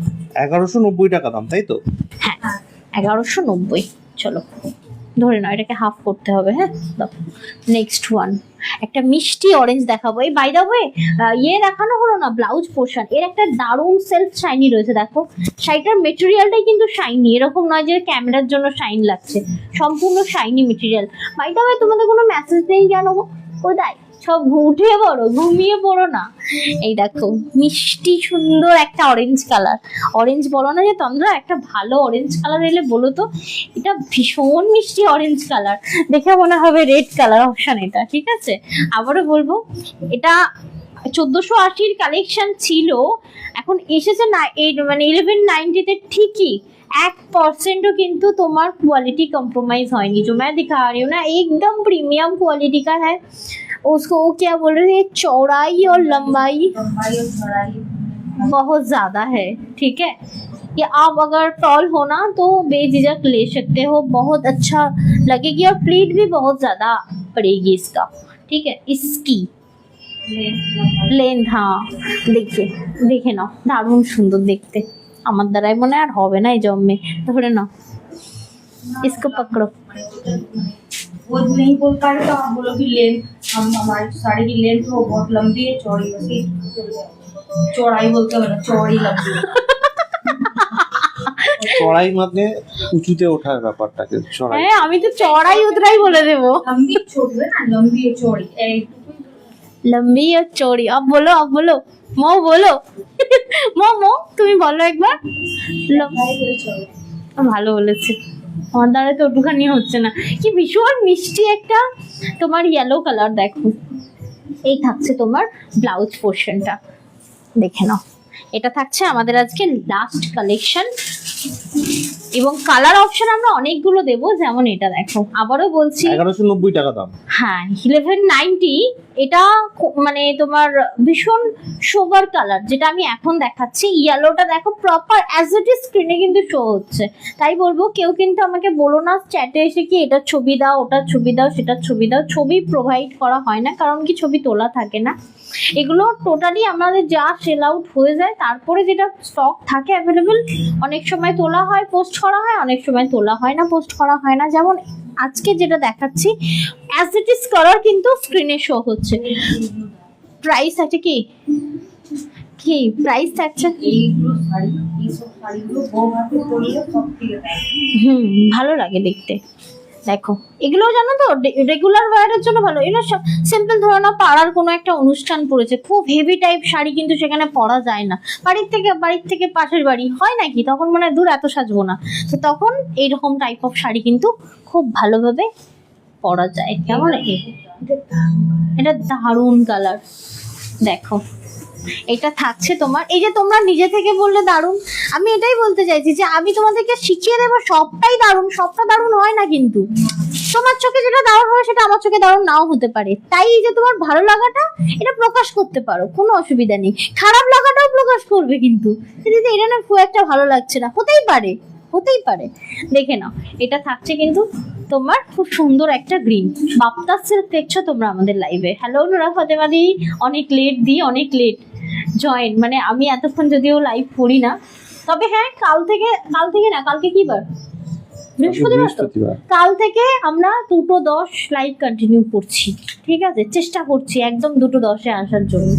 B: 1190 টাকা দাম, তাই তো?
A: হ্যাঁ 1190। চলো ধরে নাও এটাকে হাফ করতে হবে। হ্যাঁ নেক্সট ওয়ান একটা মিষ্টি অরেঞ্জ দেখাবো। এই বাই দা ওয়ে ইয়ে দেখানো হলো না ব্লাউজ পোর্শন, এর একটা দারুণ সেলফ শাইনি রয়েছে। দেখো শাড়িটার মেটেরিয়ালটাই কিন্তু শাইনি, এরকম নয় যে ক্যামেরার জন্য শাইন লাগছে, সম্পূর্ণ shiny material. By the way তোমাদের কোনো মেসেজ নেই কেন কোথায়, সব উঠে পড়ো, ঘুমিয়ে পড়ো না। এই দেখো মিষ্টি সুন্দর একটা অরেঞ্জ কালার, অরেঞ্জ বলো না যে তন্দ্রা, একটা ভালো অরেঞ্জ কালার এলে বলো তো। এটা ভীষণ মিষ্টি অরেঞ্জ কালার, দেখে মনে হবে রেড কালার অপশন এটা, ঠিক আছে। আবারও বলবো এটা 1480-র কালেকশন ছিল, এখন এসেছে না এই মানে 1190-তে। ঠিকই 1%ও কিন্তু তোমার কোয়ালিটি कॉम्प्रोमाइज হয়নি। जो मैं दिखा रही हूँ ना एकदम प्रीमियम क्वालिटी का है। उसको वो क्या बोल रहे थे, चौड़ाई और लंबाई
C: लंबाई और चौड़ाई
A: बहुत ज्यादा है, ठीक है। ये आप अगर टॉल हो ना तो बेझिझक ले सकते हो, बहुत अच्छा लगेगी और प्लीट भी बहुत ज्यादा पड़ेगी इसका, ठीक है। इसकी लेंथ हाँ देखिए দেখে নাও দারুণ সুন্দর দেখতে। আমার দ্বারাই মনে আর হবে না এই জন্মে, ধরে নাও इसको पकड़ो।
C: वो नहीं बोल पा रहे तो आप बोलो कि लेंथ, हम हमारी साड़ी की लेंथ वो बहुत लंबी है, चौड़ी वैसे चौड़ाई बोलते हैं, मतलब चौड़ी लंबी है।
B: চড়াই মানে উঁচুতে ওঠার ব্যাপারটাকে চড়াই।
A: হ্যাঁ আমি তো চড়াই উতরাই বলে দেবো।
C: लंबी छोटी है ना, लंबी और चौड़ी
A: लंबी और चौड़ी। अब बोलो मो बोलो মো তুমি বলো একবার। ভালো বলেছে, আমার দ্বারা তো ওটুখানি হচ্ছে না। কি ভীষণ মিষ্টি একটা তোমার ইয়েলো কালার। দেখো এই থাকছে তোমার ব্লাউজ পোর্শনটা, দেখে নাও। এটা থাকছে আমাদের আজকে লাস্ট কালেকশন, এবং কালার অপশন আমরা অনেকগুলো দেবো। যেমন এটা দেখো, আবারও বলছি
B: 1190 টাকা দাম।
A: হ্যাঁ 1190। এটা মানে তোমার ভীষণ সোবার কালার, যেটা আমি এখন দেখাচ্ছি। ইয়েলোটা দেখো প্রপার অ্যাজ ইট ইজ স্ক্রিনে কিন্তু শো হচ্ছে। তাই বলবো কেউ কিন্তু আমাকে বলো না চ্যাটে এসে কি এটা ছবি দাও, ওটার ছবি দাও, সেটার ছবি দাও। ছবি প্রোভাইড করা হয় না, কারণ কি ছবি তোলা থাকে না। এগুলো টোটালি আমাদের যা সেল আউট হয়ে যায়, তারপরে যেটা স্টক থাকে অ্যাভেলেবেল, অনেক সময় তোলা হয় পোস্ট করা হয়, অনেক সময় তোলা হয় না পোস্ট করা হয় না। যেমন আজকে যেটা দেখাচ্ছি অ্যাজ ইট ইজ কালার কিন্তু স্ক্রিনে শো হচ্ছে। প্রাইস আছে কি কি প্রাইস থাকছে?
C: এইগুলো শাড়ি, এইসব শাড়িগুলো বউ হাতে পরলে সব থেকে দেয়।
A: ভালো লাগে দেখতে। দেখো এগুলো জানো তো রেগুলার ওয়্যারের জন্য ভালো। এগুলো সিম্পল ধরো না পাড়ার কোনো একটা অনুষ্ঠান পড়েছে, খুব হেভি টাইপ শাড়ি কিন্তু সেখানে পরা যায় না, বাড়ির থেকে পাশের বাড়ি হয় নাকি, তখন মনে হয় দূর এত সাজবো না, তো তখন এইরকম টাইপ অফ শাড়ি কিন্তু খুব ভালোভাবে পরা যায়। কেমন এটা দারুণ কালার। দেখো এটা থাকছে তোমার, এই যে তোমরা নিজে থেকে বললে দারুণ, আমি এটাই বলতে চাইছি যে আমি তোমাদেরকে শিখিয়ে দেবো সবটাই দারুণ, সবটা দারুণ হয় না কিন্তু। তোমার চোখে যেটা দারুণ হয় সেটা আমার চোখে দারুণ নাও হতে পারে, তাই যে তোমার ভালো লাগাটা এটা প্রকাশ করতে পারো, কোনো অসুবিধা নেই। খারাপ লাগাটাও প্রকাশ করবে কিন্তু, দিদি এটা না খুব একটা ভালো লাগছে না, হতেই পারে। দেখে নাও এটা থাকছে কিন্তু তোমার খুব সুন্দর একটা গ্রিন বাপ্তা সিল্ক। দেখছো তোমরা আমাদের লাইভে? হ্যালো নুরা ফাতেমা দি, অনেক লেট জয়েন, মানে আমি এতক্ষণ যদিও লাইভ করি না, তবে হ্যাঁ কালকে কি বার? বৃহস্পতিবার। কাল থেকে আমরা 2:10 লাইভ কন্টিনিউ করছি, ঠিক আছে? চেষ্টা করছি একদম 2:10-এ আসার জন্য,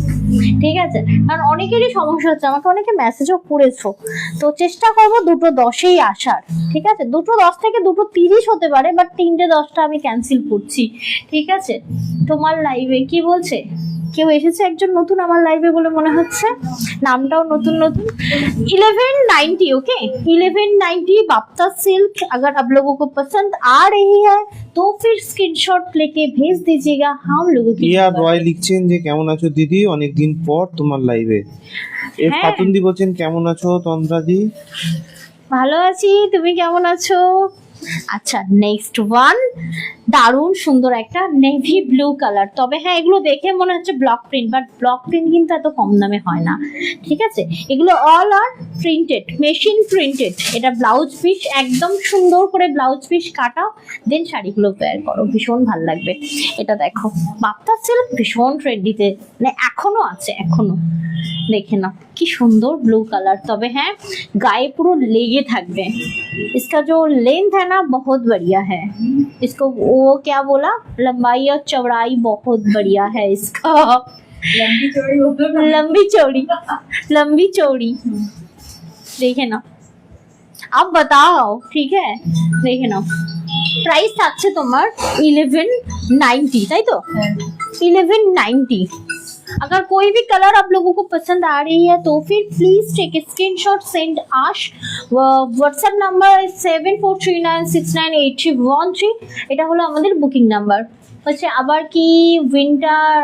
A: ঠিক আছে? কারণ অনেকেরই সমস্যা হচ্ছে, আমাকে অনেকে মেসেজও করেছো, তো চেষ্টা করবো 2:10-এই আসার, ঠিক আছে? 2:10 থেকে 2:30 হতে পারে, বাট 3:10টা আমি ক্যান্সেল করছি, ঠিক আছে? তোমার লাইভে কি বলছে? কেউ এসেছে একজন নতুন আমার লাইভে বলে মনে হচ্ছে, নামটাও নতুন। 1190, ओके 1190 बाप्ता सिल्क। अगर आप लोगों को पसंद आ रही है तो फिर स्क्रीनशॉट लेके भेज दीजिएगा हम लोगों की।
B: ইয়া রয় লিখছেন যে কেমন আছো দিদি, অনেকদিন পর তোমার লাইভে। এর
A: হ্যাঁ।
B: খাতুন দি বলছেন কেমন আছো তন্দ্রা দি?
A: ভালো আছি, তুমি কেমন আছো? আচ্ছা নেক্সট ওয়ান, দারুণ সুন্দর একটা নেভি ব্লু কালার। তবে হ্যাঁ এগুলো দেখে মনে হচ্ছে block print, but block print কিন্তু এত কম দামে হয় না, ঠিক আছে? এগুলো অল আর প্রিন্টেড, মেশিন প্রিন্টেড। এটা ব্লাউজ পিস, একদম সুন্দর করে ব্লাউজ পিস কাটা, দেন শাড়িগুলো ওয়্যার করো, ভীষণ ভালো লাগবে। এটা দেখো বাপ্তা সিল্ক ভীষণ ট্রেন্ডিতে, মানে এখনো আছে, এখনো দেখে না কি সুন্দর ব্লু কালার। তবে হ্যাঁ গায়ে পুরো লেগে থাকবে। इसका जो लेंथ है ना बहुत बढ़िया है, इसको वो क्या बोला, लंबाई और चौड़ाई बहुत बढ़िया है इसका। लंबी चौड़ी देखे ना, अब बताओ, ठीक है? देखे ना प्राइस থাকছে তোমার 1190, তাই তো? 1190। अगर कोई भी कलर आप लोगों को पसंद आ रही है तो फिर please take a screenshot, send आश। WhatsApp number 7439698313। এটা হলো আমাদের বুকিং নাম্বার। হচ্ছে আবার কি উইন্টার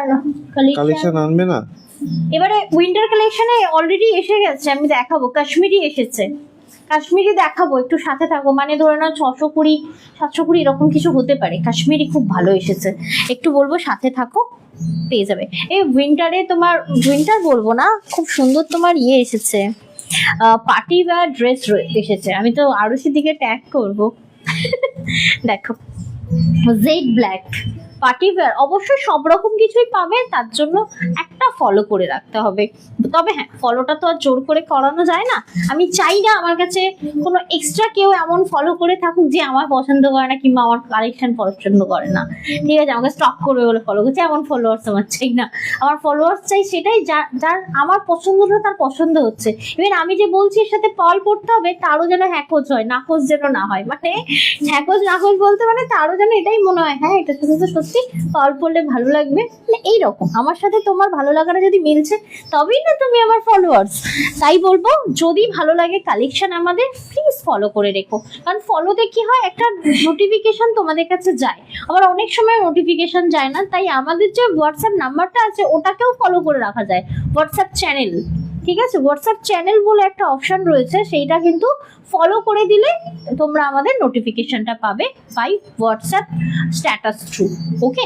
B: কালেকশন আনবে না?
A: এবারে উইন্টার কালেকশনে অলরেডি এসে গেছে, আমি দেখাবো। কাশ্মীরি এসেছে, কাশ্মীরি দেখাবো, একটু সাথে থাকো। মানে ধরে নাও 620 720 এরকম কিছু হতে পারে। কাশ্মীরি খুব ভালো এসেছে, একটু বলবো সাথে থাকো, পেয়ে যাবে। এই উইন্টারে তোমার, উইন্টার বলবো না, খুব সুন্দর তোমার ইয়ে এসেছে, পার্টি বা ড্রেস এসেছে। আমি তো আরুষির দিকে ট্যাগ করবো। দেখো জেড ব্ল্যাক পার্টি ওয়্যার, অবশ্যই সব রকম কিছুই পাবে, তার জন্য একটা ফলো করে রাখতে হবে। তবে হ্যাঁ ফলোটা তো আর জোর করে করানো যায় না, আমি চাই না আমার কাছে কোনো এক্সট্রা কেউ এমন ফলো করে থাকুক যে আমার পছন্দ করে না কিংবা আমার কালেকশন পছন্দ করে না, ঠিক আছে? আমাকে স্টক করবে বলে ফলো করছে, এমন ফলোয়ার্স আমার চাই না। আমার ফলোয়ার্স চাই সেটাই যার আমার পছন্দটা তার পছন্দ হচ্ছে। ইভেন আমি যে বলছি এর সাথে পল পড়তে হবে, তারও যেন হ্যাকোজ হয়, নাকোজ যেন না হয়। মানে হ্যাকোজ নাকোজ বলতে মানে তারও যেন এটাই মনে হয় হ্যাঁ এটার সাথে তো সত্যি পল পড়লে ভালো লাগবে। মানে এইরকম আমার সাথে তোমার ভালো লাগাটা যদি মিলছে তবেই না তুমি আমার ফলোয়ার্স। তাই বলবো যদি ভালো লাগে কালেকশন আমাদের প্লিজ ফলো করে রেখো, কারণ ফলোতে কি হয় একটা নোটিফিকেশন তোমাদের কাছে যায়, আবার অনেক সময় নোটিফিকেশন যায় না। তাই আমাদের যে হোয়াটসঅ্যাপ নাম্বারটা আছে ওটাকেও ফলো করে রাখা যায়, হোয়াটসঅ্যাপ চ্যানেল, ঠিক আছে? হোয়াটসঅ্যাপ চ্যানেল বলে একটা অপশন রয়েছে, সেইটা কিন্তু ফলো করে দিলে তোমরা আমাদের নোটিফিকেশনটা পাবে বাই হোয়াটসঅ্যাপ স্ট্যাটাস থ্রু। ওকে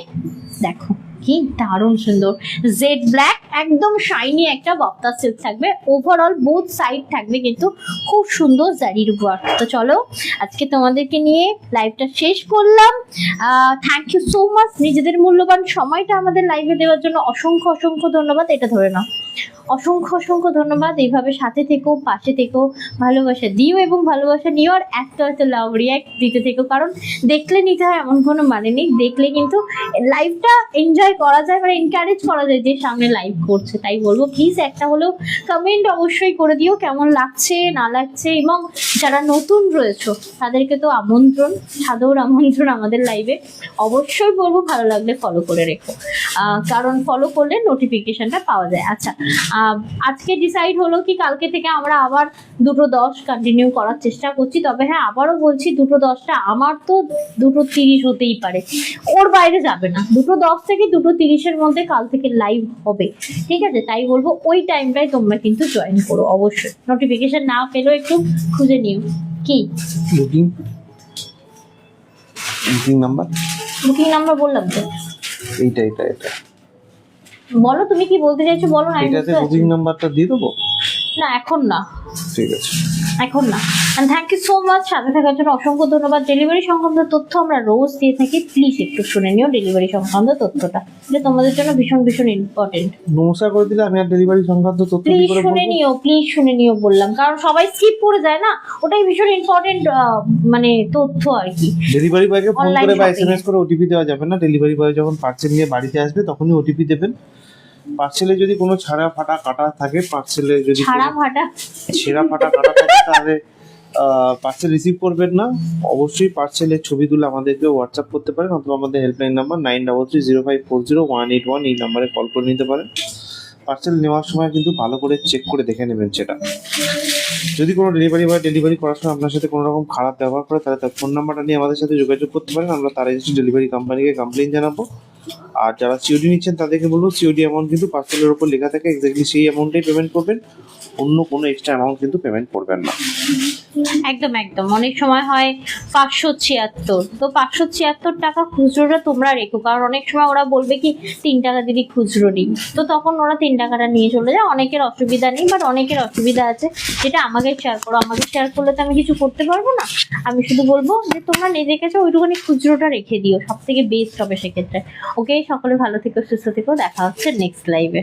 A: দেখো কি দারুণ সুন্দর জেড ব্ল্যাক, একদম শাইনি একটা বাপ্তা সিল্ক থাকবে। ওভারঅল বোথ সাইড থাকবে কিন্তু খুব সুন্দর জারির ওয়ার্ক। তো চলো আজকে তোমাদেরকে নিয়ে লাইভটা শেষ করলাম। থ্যাংক ইউ সো মাচ নিজেদের মূল্যবান সময়টা আমাদের লাইভে দেওয়ার জন্য অসংখ্য অসংখ্য ধন্যবাদ। এটা ধরে নাও, অসংখ্য অসংখ্য ধন্যবাদ। এইভাবে সাথে থেকো, পাশে থেকো, ভালোবাসা দিও এবং ভালোবাসা নিও, আর এত লাভ রিয়াক্ট দিতে থেকো, কারণ দেখলে নিতে হয় এমন কোনো মানে নেই, দেখলে কিন্তু লাইভটা এনজয় করা যায় মানে এনকারেজ করা যায় যে সামনে লাইভ করছে, তাই বলবো প্লিজ একটা হলেও কমেন্ট অবশ্যই করে দিও কেমন লাগছে না লাগছে, এবং যারা নতুন রয়েছো তাদেরকে তো আমন্ত্রণ, সাদর আমন্ত্রণ আমাদের লাইভে। অবশ্যই বলবো ভালো লাগলে ফলো করে রেখো, কারণ ফলো করলে নোটিফিকেশনটা পাওয়া যায়। আচ্ছা, আজকে ডিসাইড হলো কি কালকে থেকে আমরা আবার 2:10 কন্টিনিউ করার চেষ্টা করছি। তবে হ্যাঁ, আবারও বলছি 2:10টা আমার তো 2:30 হতেই পারে, ওর বাইরে যাবে না। 2:10 থেকে 2:30-এর মধ্যে কাল থেকে লাইভ হবে, ঠিক আছে? তাই বলবো ওই টাইমটাই তোমরা কিন্তু জয়েন করো অবশ্যই। নোটিফিকেশন না পেলেও একটু খুঁজে নিও। কি
B: বুকিং নাম্বার?
A: বুকিং নাম্বার বললাম তো।
B: এটা
A: বলো তুমি কি বলতে চাইছো, বলো না। আমি
B: এটাতে
A: বুঝতে পারছি।
B: বুকিং নাম্বারটা দিয়ে দেবো?
A: না এখন না,
B: ঠিক আছে।
A: এখন না। And thank you so much, সাথে থাকার জন্য অসংখ্য ধন্যবাদ। ডেলিভারি সংক্রান্ত তথ্য আমরা রোজ দিয়ে থাকি, প্লিজ একটু শুনে নিও ডেলিভারি সংক্রান্ত তথ্যটা, এটা তোমাদের জন্য ভীষণ ভীষণ ইম্পর্টেন্ট।
B: নমস্কার করে দিলে আমি আর ডেলিভারি সংক্রান্ত তথ্য কি
A: প্লিজ
B: করে
A: শুনে
B: বলবো?
A: নিও, প্লিজ শুনে নিও বললাম, কারণ সবাই স্কিপ করে যায় না, ওটাই ভীষণ ইম্পর্টেন্ট মানে তথ্য আর কি।
B: ডেলিভারি বয়কে ফোন
A: Online
B: করে বা
A: shopping
B: এসএমএস করে ওটিপি দেওয়া যাবে না। ডেলিভারি বয় যখন পার্সেল নিয়ে বাড়িতে আসবে তখনই ওটিপি দেবেন। পার্সেলে যদি কোনো ছাড়া ফাটা কাটা থাকে, পার্সেলে যদি
A: ছাড়া ফাটা
B: ছেঁড়া ফাটা কাটা থাকে তাহলে পার্সেল রিসিভ করবেন না। অবশ্যই পার্সেলের ছবি তুলে আমাদেরকে হোয়াটসঅ্যাপ করতে পারেন, অথবা আমাদের হেল্পলাইন নাম্বার 9330540181 এই নাম্বারে কল করে নিতে পারেন। পার্সেল নেওয়ার সময় কিন্তু ভালো করে চেক করে দেখে নেবেন সেটা। যদি কোনো ডেলিভারি বয় ডেলিভারি করার সময় আপনার সাথে কোনো রকম খারাপ ব্যবহার করে, তাহলে তার ফোন নাম্বারটা নিয়ে আমাদের সাথে যোগাযোগ করতে পারেন, আমরা তার এজেন্সি ডেলিভারি কোম্পানিকে কমপ্লেন জানাবো। আর যারা সিওডি নিচ্ছেন তাদেরকে বলবো সিওডি অ্যামাউন্ট কিন্তু পার্সেলের উপর লেখা থাকে, এক্স্যাক্টলি সেই অ্যামাউন্টেই পেমেন্ট করবেন, অন্য কোনো এক্সট্রা অ্যামাউন্ট কিন্তু পেমেন্ট করবেন না।
A: একদম একদম। অনেক সময় হয় 576, তো 576 টাকা খুচরোটা তোমরা রেখো, কারণ অনেক সময় ওরা বলবে কি 3 টাকা দিদি খুচরো দিই, তো তখন ওরা 3 টাকাটা নিয়ে চলে যায়। অনেকের অসুবিধা নেই, বাট অনেকের অসুবিধা আছে, যেটা আমাকে শেয়ার করো। আমাকে শেয়ার করলে তো আমি কিছু করতে পারবো না, আমি শুধু বলবো যে তোমরা নিজের কাছে ওইটুখানি খুচরোটা রেখে দিও, সব থেকে বেস্ট হবে সেক্ষেত্রে। ওকে, সকলে ভালো থেকো, সুস্থ থেকো, দেখা হচ্ছে নেক্সট লাইভে।